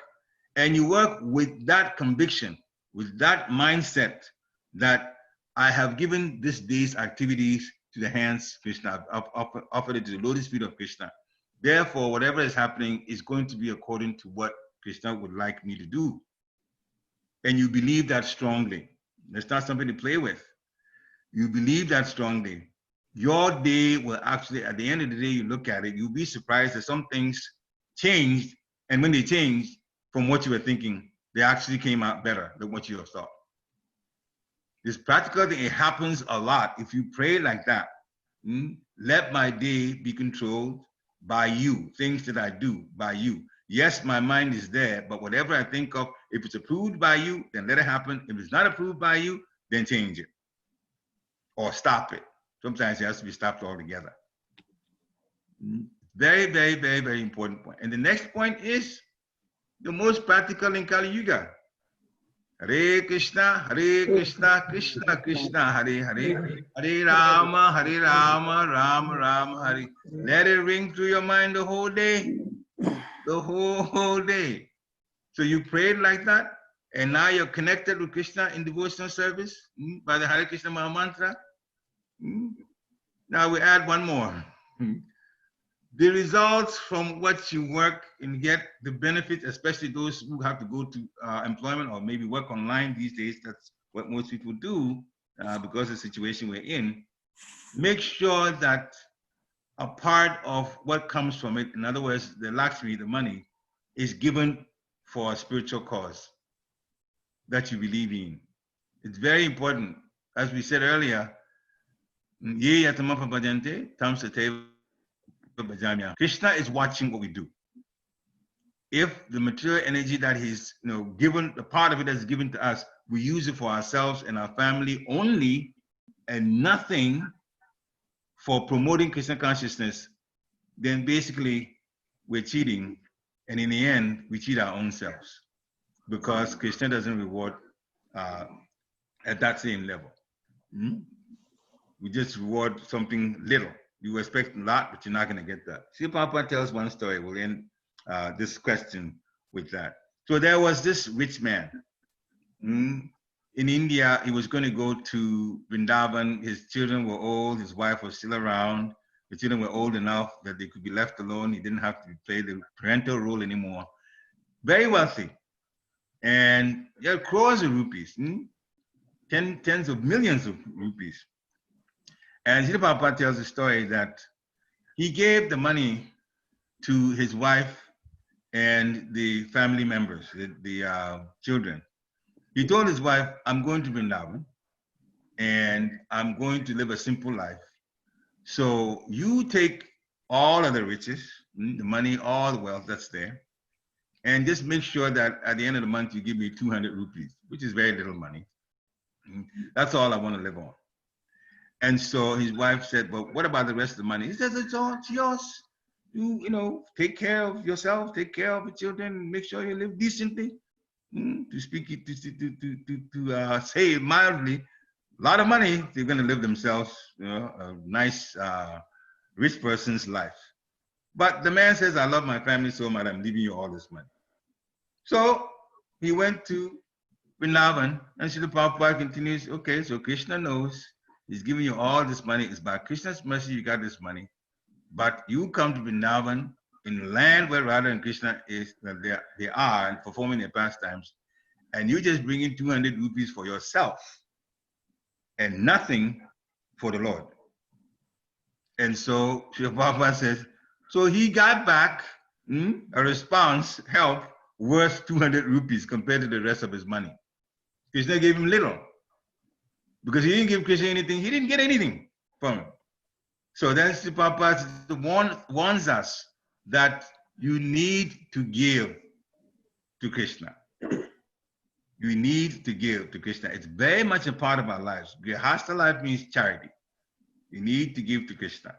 and you work with that conviction, with that mindset that I have given this day's activities to the hands of Krishna. I've offered it to the lotus feet of Krishna. Therefore, whatever is happening is going to be according to what Krishna would like me to do. And you believe that strongly. It's not something to play with. You believe that strongly. your day will actually, at the end of the day, you look at it, you'll be surprised that some things changed. And when they changed from what you were thinking, they actually came out better than what you have thought. This practical thing, it happens a lot. If you pray like that, let my day be controlled by you, things that I do by you. Yes, my mind is there, but whatever I think of, if it's approved by you, then let it happen. If it's not approved by you, then change it or stop it. Sometimes it has to be stopped altogether. Very, very, very, very important point. And the next point is the most practical in Kali Yuga. Hare Krishna, Krishna Krishna, Hare Hare, Hare Rama, Rama Rama, Hare. Let it ring through your mind the whole day, the whole day. So you prayed like that, and now you're connected with Krishna in devotional service by the Hare Krishna Maha Mantra. Now we add one more. The results from what you work and get the benefits, especially those who have to go to employment or maybe work online these days. That's what most people do because of the situation we're in. Make sure that a part of what comes from it, in other words, the Lakshmi, the money, is given for a spiritual cause that you believe in. It's very important. As we said earlier, Krishna is watching what we do. If the material energy that he's given, the part of it that's given to us, we use it for ourselves and our family only, and nothing for promoting Krishna consciousness, then basically we're cheating, and in the end we cheat our own selves, because Krishna doesn't reward at that same level. We just reward something little. You expect a lot, but you're not going to get that. See, Papa tells one story. We'll end this question with that. So there was this rich man in India. He was going to go to Vrindavan. His children were old. His wife was still around. The children were old enough that they could be left alone. He didn't have to play the parental role anymore. Very wealthy. And there are crores of rupees, tens of millions of rupees. And Srila Prabhupada tells the story that he gave the money to his wife and the family members, the children. He told his wife, I'm going to Vrindavan and I'm going to live a simple life. So you take all of the riches, the money, all the wealth that's there, and just make sure that at the end of the month you give me 200 rupees, which is very little money. That's all I want to live on. And so his wife said, but what about the rest of the money? He says, it's all yours. You take care of yourself, take care of the children, make sure you live decently. To speak it, to say mildly, a lot of money, they're going to live themselves, a nice, rich person's life. But the man says, I love my family so much, I'm leaving you all this money. So he went to Vrindavan, and Srila Prabhupada continues, okay, so Krishna knows he's giving you all this money. It's by Krishna's mercy you got this money. But you come to Vrindavan in the land where Radha and Krishna they are and performing their pastimes, and you just bring in 200 rupees for yourself and nothing for the Lord. And so Srila Prabhupada says, so he got back a response, help, worth 200 rupees compared to the rest of his money. Krishna gave him little. Because he didn't give Krishna anything, he didn't get anything from him. So then Srila Prabhupada warns us that you need to give to Krishna. You need to give to Krishna. It's very much a part of our lives. Grihastha life means charity. You need to give to Krishna.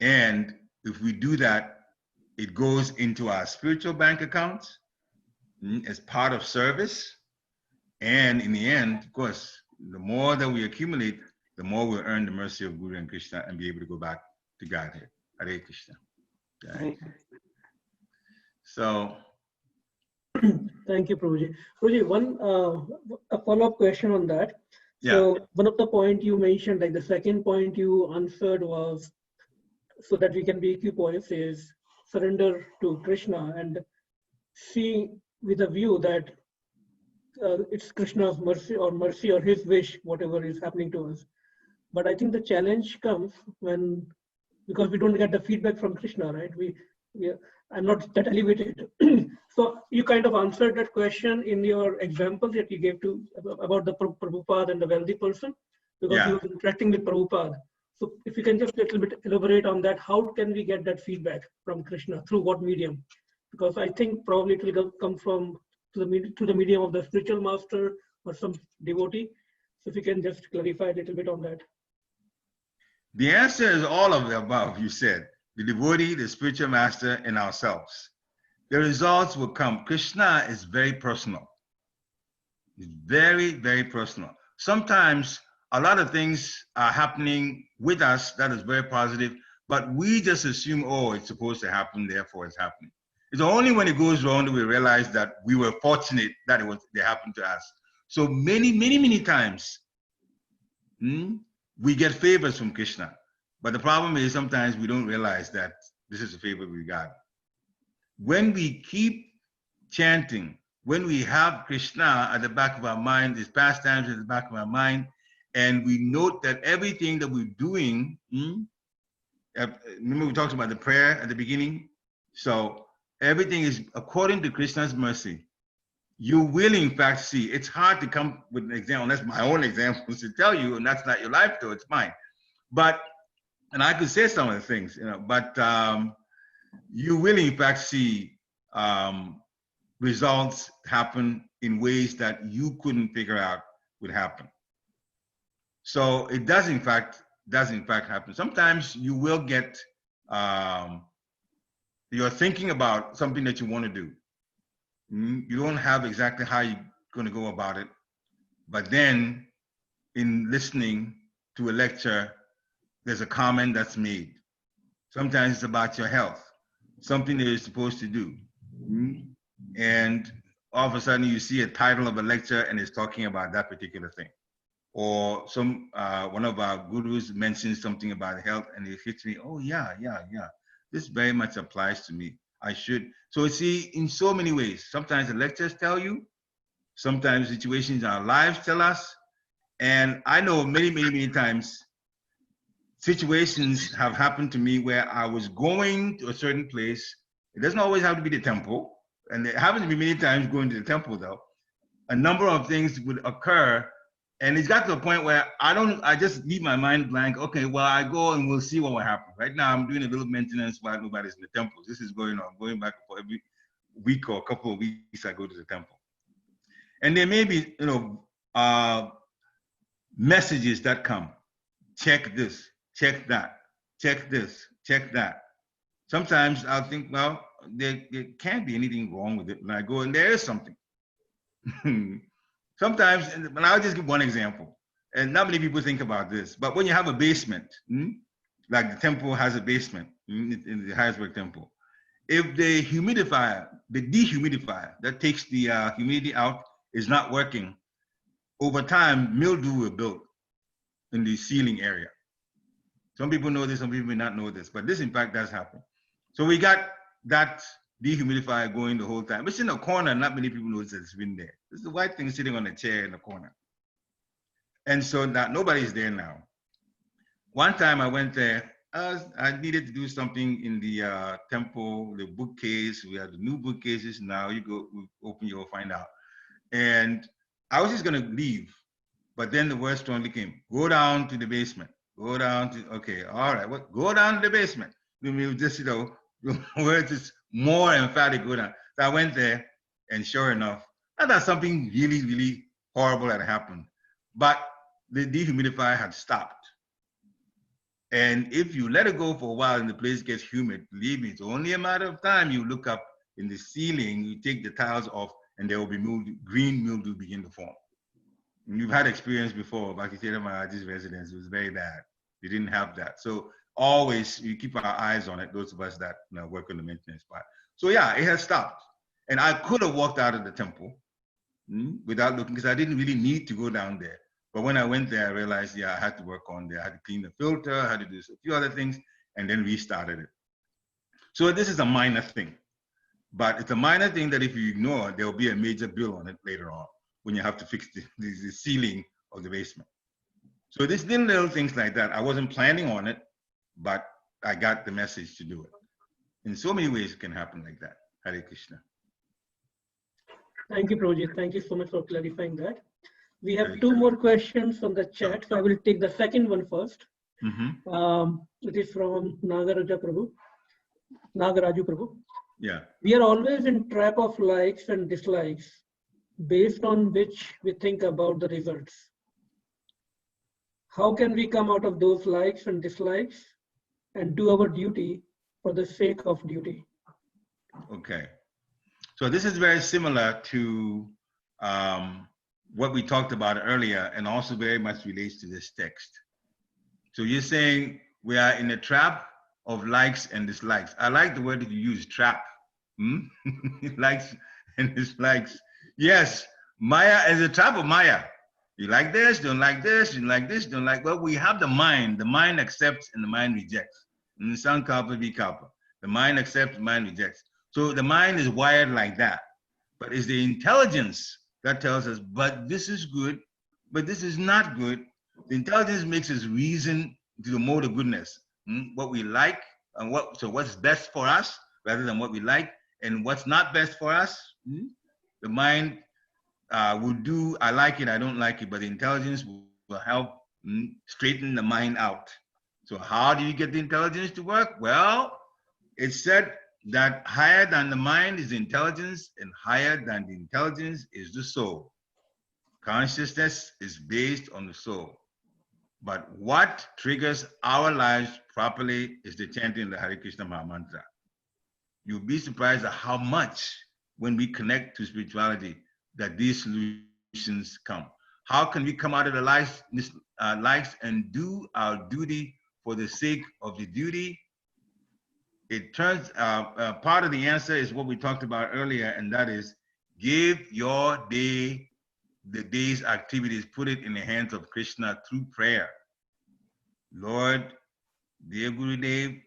And if we do that, it goes into our spiritual bank accounts as part of service. And in the end, of course, the more that we accumulate, the more we'll earn the mercy of Guru and Krishna and be able to go back to Godhead. Hare Krishna. Okay. So. Thank you, Prabhuji. Prabhuji, a follow-up question on that. Yeah. So one of the points you mentioned, like the second point you answered was, so that we can be equipoise, is surrender to Krishna and see with a view that it's Krishna's mercy or his wish, whatever is happening to us. But I think the challenge comes when, because we don't get the feedback from Krishna, right? I'm not that elevated. So you kind of answered that question in your example that you gave to about the Prabhupada and the wealthy person, because he was interacting with Prabhupada. So if you can just a little bit elaborate on that, how can we get that feedback from Krishna, through what medium? Because I think probably it will come from through the medium of the spiritual master or some devotee. So if you can just clarify a little bit on that. The answer is all of the above, you said. The devotee, the spiritual master, and ourselves. The results will come. Krishna is very personal. It's very, very personal. Sometimes a lot of things are happening with us that is very positive, but we just assume, oh, it's supposed to happen, therefore it's happening. It's only when it goes wrong that we realize that we were fortunate that they happened to us. So many times, we get favors from Krishna. But the problem is sometimes we don't realize that this is a favor we got. When we keep chanting, when we have Krishna at the back of our mind, his pastimes at the back of our mind, and we note that everything that we're doing, remember we talked about the prayer at the beginning? So everything is according to Krishna's mercy. You will in fact see. It's hard to come with an example. That's my own example to tell you, and that's not your life though, it's mine. But, and I could say some of the things, but you will in fact see results happen in ways that you couldn't figure out would happen. So it does in fact happen. Sometimes you will get, you're thinking about something that you want to do. You don't have exactly how you're going to go about it. But then in listening to a lecture, there's a comment that's made. Sometimes it's about your health, something that you're supposed to do. And all of a sudden you see a title of a lecture and it's talking about that particular thing. Or one of our gurus mentions something about health and it hits me, oh yeah. This very much applies to me. I should. So see, in so many ways, sometimes the lectures tell you, sometimes situations in our lives tell us. And I know many times situations have happened to me where I was going to a certain place. It doesn't always have to be the temple. And it happens to be many times going to the temple though. A number of things would occur. And it's got to a point where I just leave my mind blank. Okay, well, I go and we'll see what will happen. Right now, I'm doing a little maintenance while nobody's in the temple. This is going on, going back for every week or a couple of weeks, I go to the temple. And there may be, messages that come. Check this, check that, check this, check that. Sometimes I'll think, well, there can't be anything wrong with it. And I go, and there is something. Sometimes, and I'll just give one example, and not many people think about this, but when you have a basement, like the temple has a basement in the Harrisburg temple, if the dehumidifier that takes the humidity out is not working, over time, mildew will build in the ceiling area. Some people know this, some people may not know this, but this in fact does happen. So we got that dehumidifier going the whole time. It's in a corner, not many people know that it's been there. This is the white thing sitting on a chair in the corner. And so now nobody's there now. One time I went there, I needed to do something in the temple, the bookcase. We have the new bookcases now. You go open, you'll find out. And I was just gonna leave, but then the word strongly came, go down to the basement. Go down to, okay, all right, what? Go down to the basement. I mean, just, the words is more emphatic, go down. So I went there, and sure enough, I thought something really horrible had happened, but the dehumidifier had stopped. And if you let it go for a while and the place gets humid, believe me, it's only a matter of time. You look up in the ceiling, you take the tiles off, and there will be mildew, green mildew begin to form. And you've had experience before, Bhakti Maharaj's residence, it was very bad. They didn't have that. So always, you keep our eyes on it, those of us that work on the maintenance part. So yeah, it has stopped. And I could have walked out of the temple without looking, because I didn't really need to go down there. But when I went there, I realized, yeah, I had to work on there. I had to clean the filter, I had to do a few other things, and then restarted it. So this is a minor thing. But it's a minor thing that if you ignore, there will be a major bill on it later on when you have to fix the ceiling of the basement. So this little things like that. I wasn't planning on it, but I got the message to do it. In so many ways it can happen like that. Hare Krishna. Thank you, Prabhuji. Thank you so much for clarifying that. We have two more questions from the chat, so I will take the second one first. It is from Nagaraju Prabhu. Yeah. We are always in trap of likes and dislikes, based on which we think about the results. How can we come out of those likes and dislikes and do our duty for the sake of duty? Okay. So this is very similar to what we talked about earlier, and also very much relates to this text. So you're saying we are in a trap of likes and dislikes. I like the word that you use, trap. Likes and dislikes. Yes, Maya is a trap of Maya. You like this, don't like this, you like this, don't like. Well, we have the mind. The mind accepts and the mind rejects. Sankalpa vikalpa. The mind accepts, the mind rejects. So the mind is wired like that. But it's the intelligence that tells us, but this is good, but this is not good. The intelligence makes us reason to the mode of goodness. What we like, and what's best for us, rather than what we like, and what's not best for us. The mind will do, I like it, I don't like it, but the intelligence will help straighten the mind out. So how do you get the intelligence to work? Well, it's said that higher than the mind is the intelligence, and higher than the intelligence is the soul. Consciousness is based on the soul. But what triggers our lives properly is the chanting of the Hare Krishna Maha Mantra. You'll be surprised at how much, when we connect to spirituality, that these solutions come. How can we come out of the lives and do our duty for the sake of the duty? It turns part of the answer is what we talked about earlier, and that is give your day, the day's activities, put it in the hands of Krishna through prayer. Lord, dear Gurudev,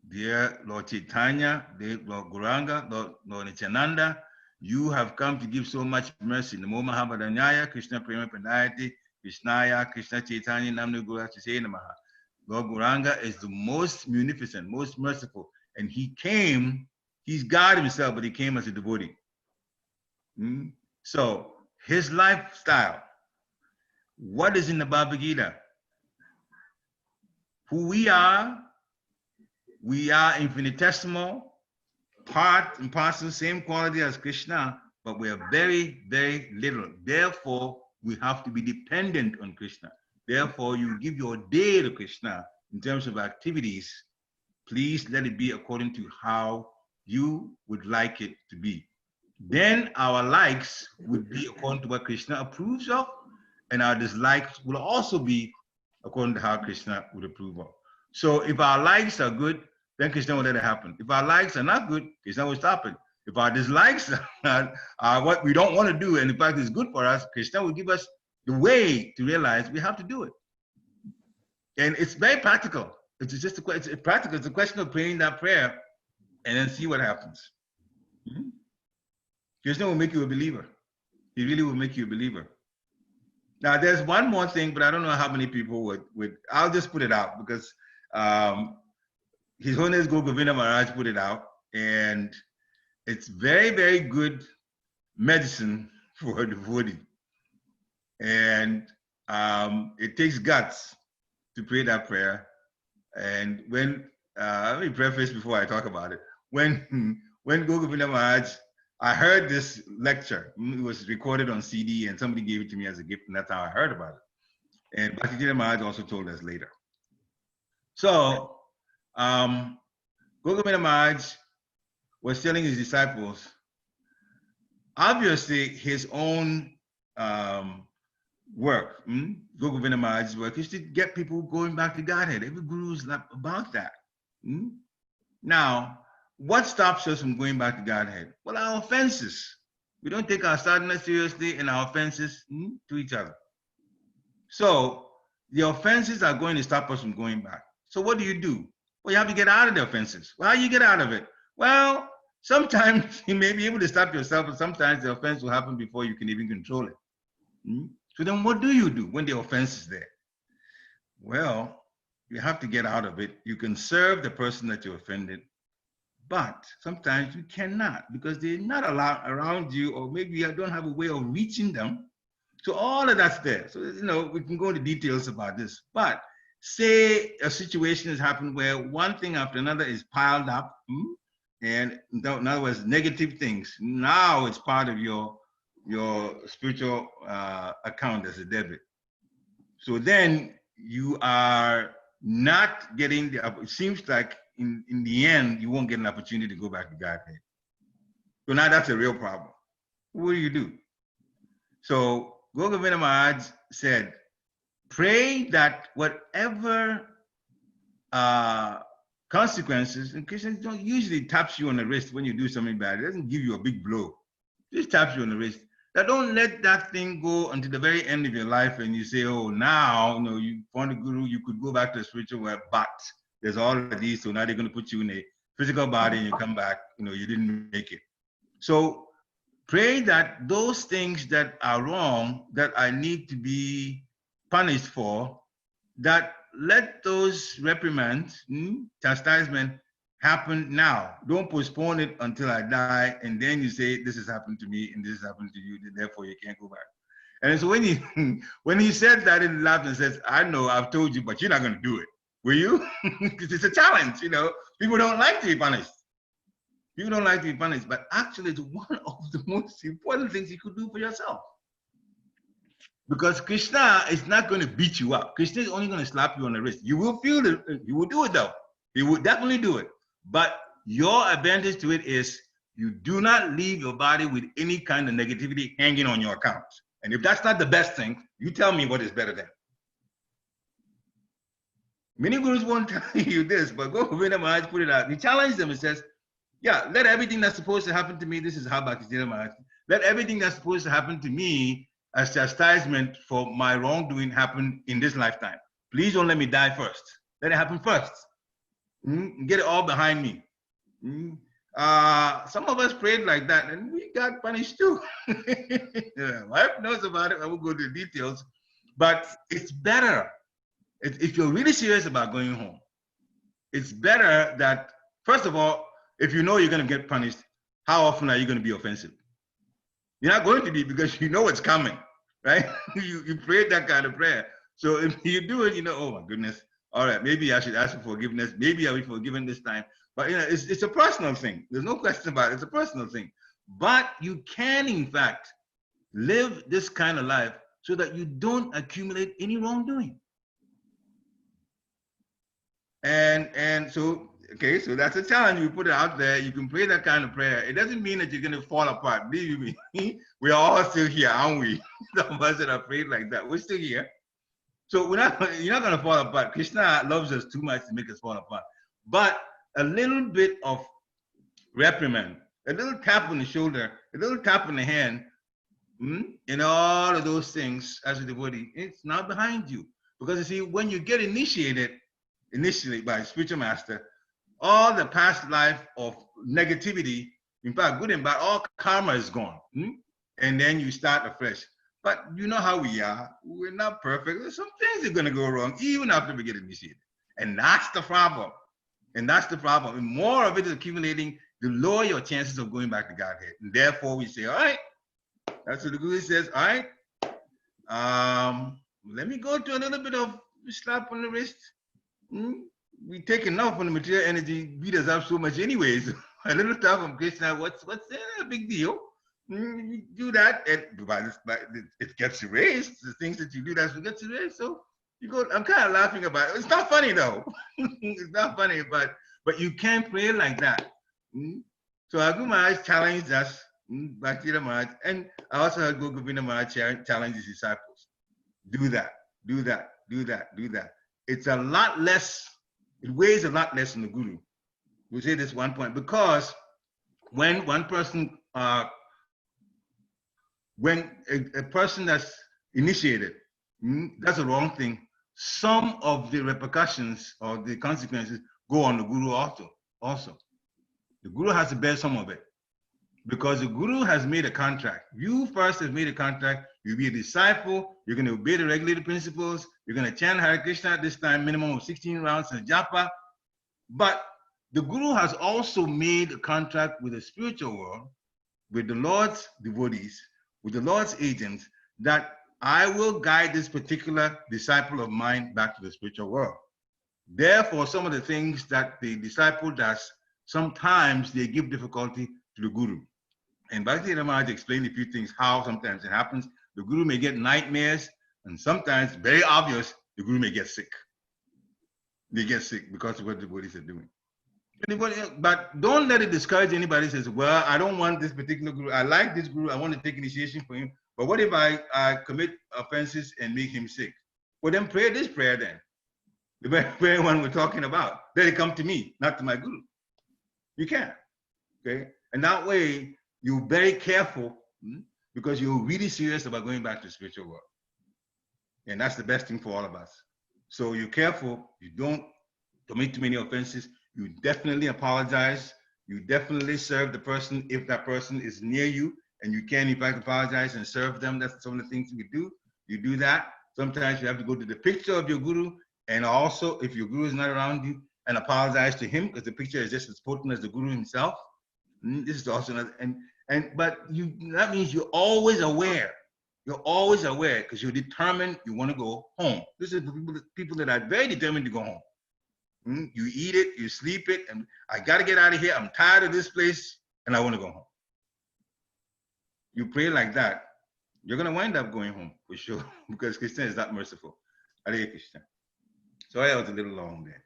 dear Lord Chaitanya, dear Lord Gauranga, Lord Nityananda, you have come to give so much mercy. Namo Mahabharanyaya, Krishna Prema Pranayati, Krishnaya, Krishna Chaitanya, Namno Guru Sase Namaha. Lord Gauranga is the most munificent, most merciful. And he came, he's God himself, but he came as a devotee. So his lifestyle, what is in the Bhagavad Gita? Who we are infinitesimal, part and parcel, same quality as Krishna, but we are very, very little. Therefore, we have to be dependent on Krishna. Therefore, you give your day to Krishna in terms of activities. Please let it be according to how you would like it to be. Then our likes would be according to what Krishna approves of, and our dislikes will also be according to how Krishna would approve of. So if our likes are good, then Krishna will let it happen. If our likes are not good, Krishna will stop it. If our dislikes are what we don't want to do, and in fact is good for us, Krishna will give us the way to realize we have to do it. And it's very practical. It's just it's practical. It's a question of praying that prayer and then see what happens. Krishna will make you a believer. He really will make you a believer. Now, there's one more thing, but I don't know how many people would I'll just put it out because His Holiness Guru Govinda Maharaj put it out, and it's very, very good medicine for a devotee. And it takes guts to pray that prayer. And when, let me preface before I talk about it. When Guru Govinda Maharaj, I heard this lecture. It was recorded on CD, and somebody gave it to me as a gift, and that's how I heard about it. And Bhakti Maharaj also told us later. So, Guru Govinda Maharaj was telling his disciples, obviously his own work, Guru Govinda Maharaj's work, is to get people going back to Godhead. Every guru is about that. Now, what stops us from going back to Godhead? Well, our offenses. We don't take our sadhana seriously and our offenses to each other. So the offenses are going to stop us from going back. So what do? Well, you have to get out of the offenses. Well, how do you get out of it? Well, sometimes you may be able to stop yourself, but sometimes the offense will happen before you can even control it. So then what do you do when the offense is there? Well, you have to get out of it. You can serve the person that you offended, but sometimes you cannot because they're not around you, or maybe you don't have a way of reaching them. So all of that's there. So, we can go into details about this, but say a situation has happened where one thing after another is piled up, and in other words, negative things. Now it's part of your spiritual account as a debit. So then you are not getting it seems like in the end, you won't get an opportunity to go back to Godhead. So now that's a real problem. What do? So Gogovina Maharaj said, pray that whatever consequences, and Christians don't usually taps you on the wrist when you do something bad. It doesn't give you a big blow. Just taps you on the wrist. That don't let that thing go until the very end of your life and you say, oh, now, you found a guru, you could go back to the spiritual world, but there's all of these, so now they're going to put you in a physical body and you come back, you didn't make it. So pray that those things that are wrong, that I need to be punished for, that let those reprimands, chastisement happen now. Don't postpone it until I die, and then you say, this has happened to me, and this has happened to you, therefore you can't go back. And so when he said that, he laughed and says, I know, I've told you, but you're not going to do it. Will you? Because it's a challenge, People don't like to be punished. People don't like to be punished, but actually it's one of the most important things you could do for yourself. Because Krishna is not going to beat you up. Krishna is only going to slap you on the wrist. You will feel it. You will do it though. He will definitely do it. But your advantage to it is you do not leave your body with any kind of negativity hanging on your account. And if that's not the best thing, you tell me what is better than. Many gurus won't tell you this, but Govinda Maharaj put it out. He challenged them and says, yeah, let everything that's supposed to happen to me, this is how Bhakti Maharaj, let everything that's supposed to happen to me as chastisement for my wrongdoing happen in this lifetime. Please don't let me die first. Let it happen first. Get it all behind me. Some of us prayed like that and we got punished too. Wife knows about it. I won't go to the details, but it's better. If you're really serious about going home, it's better that, first of all, if you know you're going to get punished, how often are you going to be offensive? You're not going to be, because you know it's coming, right? you prayed that kind of prayer. So if you do it, oh my goodness, all right, maybe I should ask for forgiveness. Maybe I'll be forgiven this time. But it's a personal thing. There's no question about it. It's a personal thing. But you can, in fact, live this kind of life so that you don't accumulate any wrongdoing. And so, okay, so that's a challenge. We put it out there. You can pray that kind of prayer. It doesn't mean that you're going to fall apart. Believe me, we're all still here, aren't we? Some of us that are prayed like that, we're still here. So you're not going to fall apart. Krishna loves us too much to make us fall apart. But a little bit of reprimand, a little tap on the shoulder, a little tap on the hand, and all of those things as a devotee, it's not behind you. Because you see, when you get initiated, initially by a spiritual master, all the past life of negativity, in fact, good and bad, all karma is gone. And then you start afresh. But you know how we are. We're not perfect. There's some things are going to go wrong even after we get initiated. And that's the problem. And that's the problem. And more of it is accumulating, the lower your chances of going back to Godhead. And therefore, we say, all right, that's what the Guru says, all right, let me go to a little bit of slap on the wrist. We take enough on the material energy, beat us up so much anyways. A little tap from Krishna, what's a big deal? You do that, and it gets erased. The things that you do, that's what gets erased. So you go, I'm kind of laughing about it. It's not funny though. It's not funny, but you can't pray like that. So Agu Maharaj challenged us, Bhakti Maharaj, and I also heard Govinda Maharaj challenge his disciples. Do that, do that, do that, do that. It's a lot less, it weighs a lot less on the Guru. We'll say this one point, because when one person, when a person that's initiated does the wrong thing, some of the repercussions or the consequences go on the Guru also. The Guru has to bear some of it. because the Guru has made a contract. You first have made a contract. You'll be a disciple. You're going to obey the regulated principles. You're going to chant Hare Krishna at this time, minimum of 16 rounds in japa. But the Guru has also made a contract with the spiritual world, with the Lord's devotees, with the Lord's agents, that I will guide this particular disciple of mine back to the spiritual world. Therefore, some of the things that the disciple does, sometimes they give difficulty to the Guru. And Bhakti Ramaj explained a few things, how sometimes it happens. The Guru may get nightmares, and sometimes, very obvious, the Guru may get sick. They get sick because of what the devotees are doing. But don't let it discourage anybody who says, well, I don't want this particular Guru. I like this Guru. I want to take initiation for him. But what if I commit offenses and make him sick? Well, then pray this prayer then. The very one we're talking about. Let it come to me, not to my Guru. You can. Okay? And that way, you're very careful because you're really serious about going back to the spiritual world. And that's the best thing for all of us. So you're careful. You don't commit too many offenses. You definitely apologize. You definitely serve the person if that person is near you, and you can, in fact, apologize and serve them. That's some of the things you do. You do that. Sometimes you have to go to the picture of your Guru, and also, if your Guru is not around you, and apologize to him, because the picture is just as potent as the Guru himself. This is also another, but that means you're always aware. You're always aware because you're determined you want to go home. This is the people that are very determined to go home. You eat it, you sleep it, and I got to get out of here. I'm tired of this place, and I want to go home. You pray like that, you're going to wind up going home for sure, because Krishna is that merciful. Hare Krishna. Sorry, I was a little long there.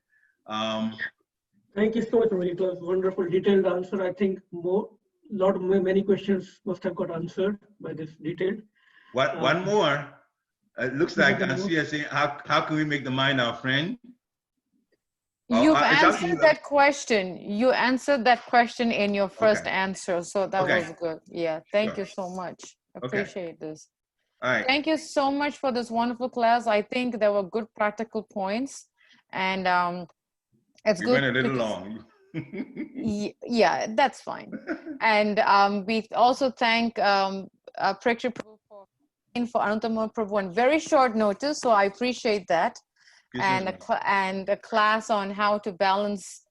Thank you so much, Ravi. It was a wonderful, detailed answer. I think many questions must have got answered by this detailed. One more. It looks like Ansuya is saying, how can we make the mind our friend? You've answered that question. You answered that question in your first answer. So that was good. Yeah. Thank you so much. Appreciate this. All right. Thank you so much for this wonderful class. I think there were good practical points. And it's good. We went a little long. Yeah, that's fine. And we also thank Pariksit Prabhu for Anantama Prabhu on very short notice. So I appreciate that. And a class on how to balance,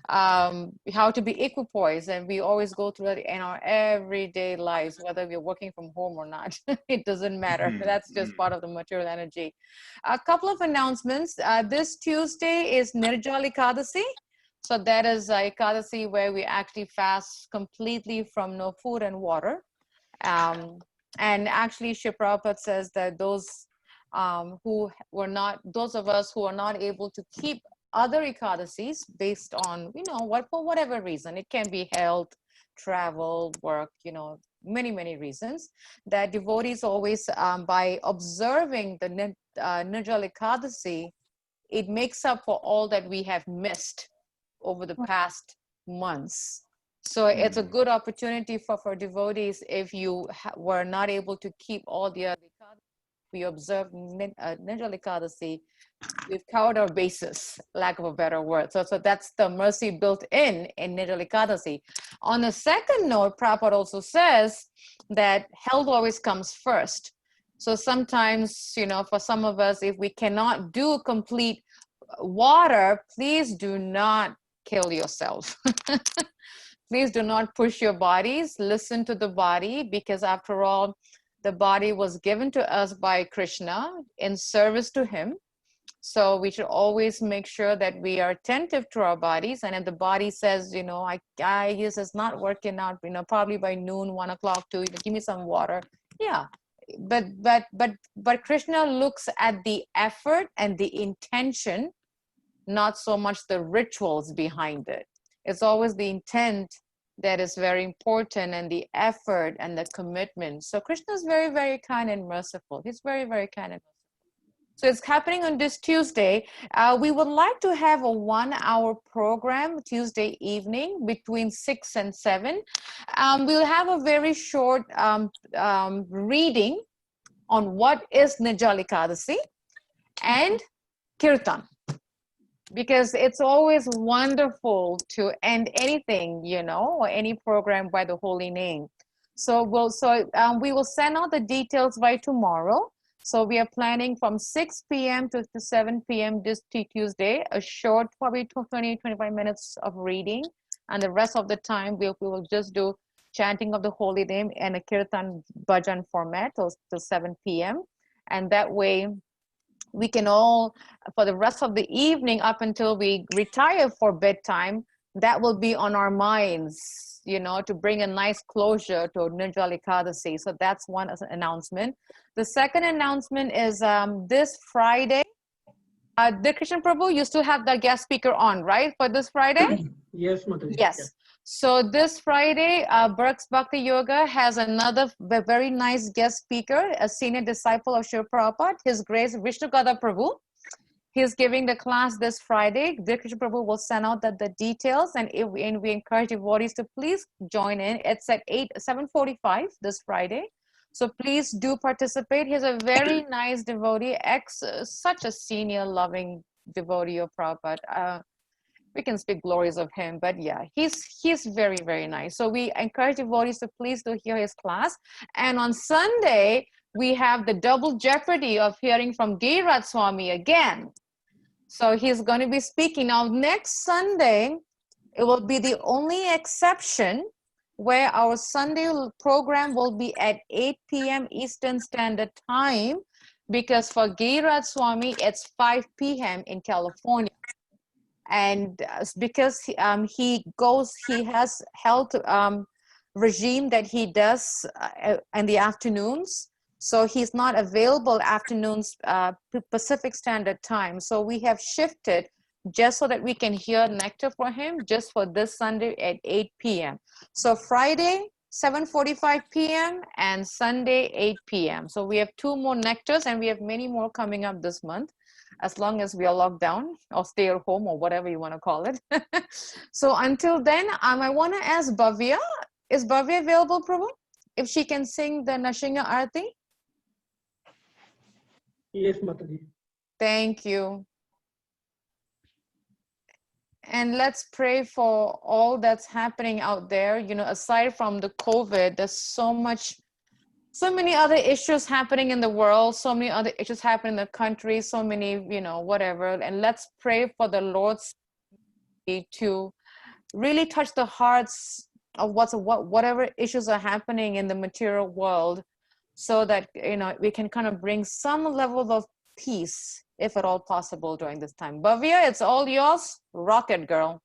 how to be equipoised. And we always go through it in our everyday lives, whether we're working from home or not. It doesn't matter. That's just part of the material energy. A couple of announcements. This Tuesday is Nirjala Ekadasi. So that is Ekadasi where we actually fast completely from no food and water. And actually, Shri Prabhupada says that those those of us who are not able to keep other Ekadasis based on, for whatever reason, it can be health, travel, work, many, many reasons, that devotees always, by observing the Nirjala Ekadasi, it makes up for all that we have missed over the past months. So it's a good opportunity for devotees if you were not able to keep all the other Ekadasi. We observe Nirjala Ekadasi, we've covered our bases, lack of a better word. So that's the mercy built in Nirjala Ekadasi. On the second note, Prabhupada also says that health always comes first. So sometimes, for some of us, if we cannot do complete water, please do not kill yourself. Please do not push your bodies. Listen to the body, because after all, the body was given to us by Krishna in service to him. So we should always make sure that we are attentive to our bodies. And if the body says, I guess it's not working out, probably by noon, 1 o'clock, give me some water. Yeah. But Krishna looks at the effort and the intention, not so much the rituals behind it. It's always the intent that is very important, and the effort and the commitment. So Krishna is very, very kind and merciful. He's very, very kind and merciful. So it's happening on this Tuesday. We would like to have a 1-hour program Tuesday evening between 6 and 7. We'll have a very short reading on what is Nirjala Ekadasi and Kirtan. because it's always wonderful to end anything, or any program by the holy name. So we will send out the details by tomorrow. So we are planning from 6 p.m. to 7 p.m. this Tuesday, a short, probably 20-25 minutes of reading. And the rest of the time, we will just do chanting of the holy name and a kirtan bhajan format till 7 p.m. And that way, we can all, for the rest of the evening up until we retire for bedtime, that will be on our minds, to bring a nice closure to Nirjala Ekadasi. So that's one announcement. The second announcement is this Friday, the Krishna Prabhu, you still have the guest speaker on, right, for this Friday? Yes, Mataji. Yes. Yeah. So this Friday, Burke's Bhakti Yoga has another very nice guest speaker, a senior disciple of Srila Prabhupada, His Grace Vishnu Gada Prabhu. He's giving the class this Friday. Dear Krishna Prabhu will send out the details, and we encourage devotees to please join in. It's at 7:45 this Friday. So please do participate. He's a very nice devotee, such a senior, loving devotee of Prabhupada. We can speak glories of him, but yeah, he's very, very nice. So we encourage devotees to please do hear his class. And on Sunday, we have the double jeopardy of hearing from Giriraj Swami again. So he's going to be speaking. Now, next Sunday, it will be the only exception where our Sunday program will be at 8 p.m. Eastern Standard Time, because for Giriraj Swami, it's 5 p.m. in California. And because he has health regime that he does in the afternoons, so he's not available afternoons Pacific Standard Time. So we have shifted just so that we can hear nectar for him just for this Sunday at 8 p.m. So Friday 7:45 p.m. and Sunday 8 p.m. So we have 2 more nectars, and we have many more coming up this month, as long as we are locked down or stay at home or whatever you want to call it. So until then, I want to ask Bhavya, is Bhavya available, Prabhu? If she can sing the Nashinga Arati? Yes, Mataji. Thank you. And let's pray for all that's happening out there. Aside from the COVID, there's so many other issues happening in the world, so many other issues happening in the country, so many, whatever. And let's pray for the Lord's to really touch the hearts of whatever issues are happening in the material world, so that, we can kind of bring some level of peace, if at all possible, during this time. Bhavya, it's all yours. Rock it, girl.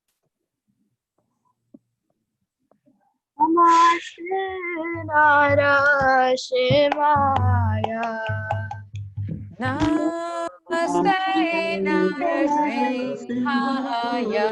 Nara Shivaya. Namaste Narasimhaya.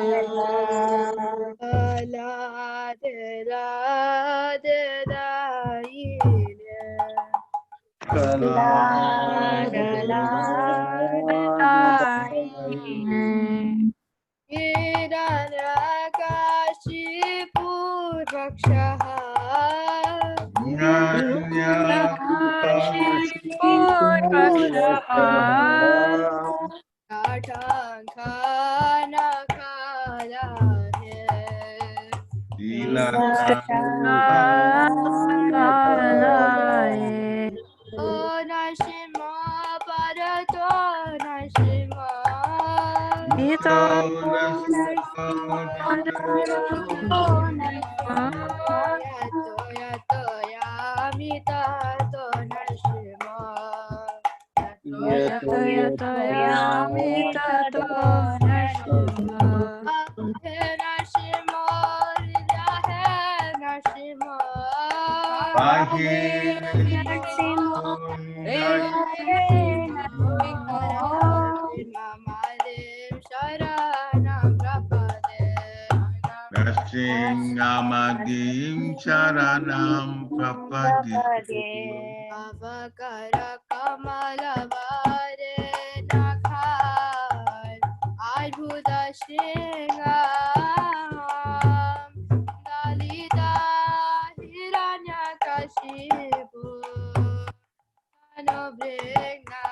Amadim Charanam Prapadi. Avakara Kamalavare Nakhar Adbhuta Shringam Dalita Hiranyakashipu Anubhigna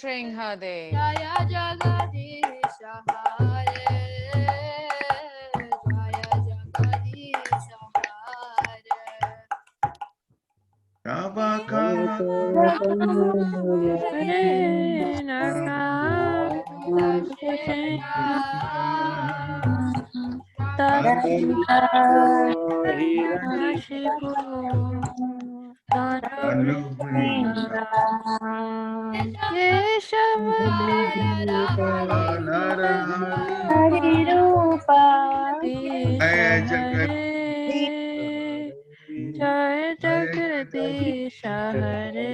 Nrsimhadev. Jaya Jagadisha Hare. Jaya Jagadisha Hare. Kavaka. Jaya Jagadisha Hare.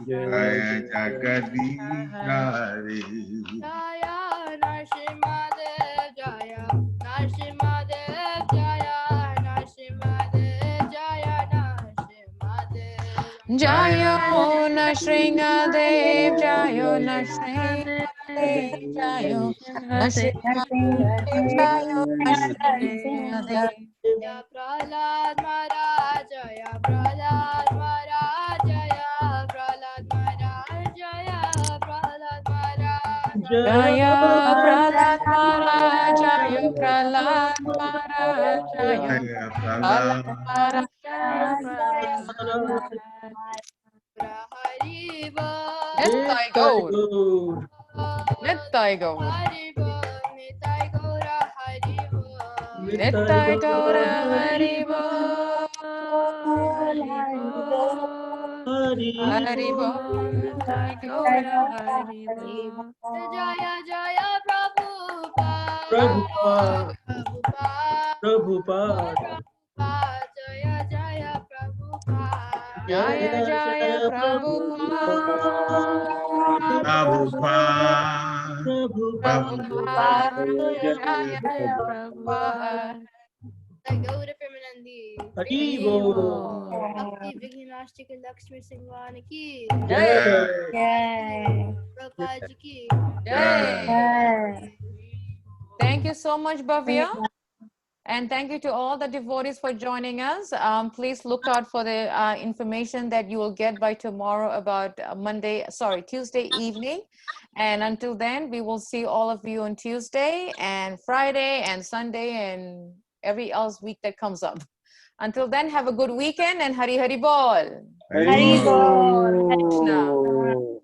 Jaya Jagadisha Hare. Jaya Nrsimhadev Jaya Nrsimhadev Jaya Nrsimhadev Jaya Nrsimhadev Jaya Nrsimhadev, Jaya Nrsimhadev, Jaya Nrsimhadev, Jaya Nrsimhadev. Jaya Prahlad Maharaj Jaya Prahlad Maharaj Jaya Prahlad Maharaj Jaya Prahlad Maharaj Jaya Prahlad Maharaj, Jaya Prahlad Maharaj, Jaya Jaya Prahlad Maharaj. Hari Bol Nittai Gaur, Nittai Gaur, Hari Bol Nitai Gaura Hari Bol Nittai Gaur, Hari Bol, Hari Bol, Nittai Gaur, Hari Bol. Jaya Jaya Prabhupada Prabhupada, Prabhupada Prabhupada, Jaya Jaya Prabhupada Jaya Jaya Prabhupada, Prabhupada. Prabhupada, Jaya Prabhupada. Prabhupada. Gaura Premanandi Hari Hari Bol. Bol. Bhakti Vighnashi ke Lakshmi Singhan ki Jai. Prabhupada ji ki Yay! Thank you so much, Bhavya. And thank you to all the devotees for joining us. Please look out for the information that you will get by tomorrow about Tuesday evening. And until then, we will see all of you on Tuesday and Friday and Sunday and every else week that comes up. Until then, have a good weekend and Hari Hari Bol. Hari Bol. Krishna.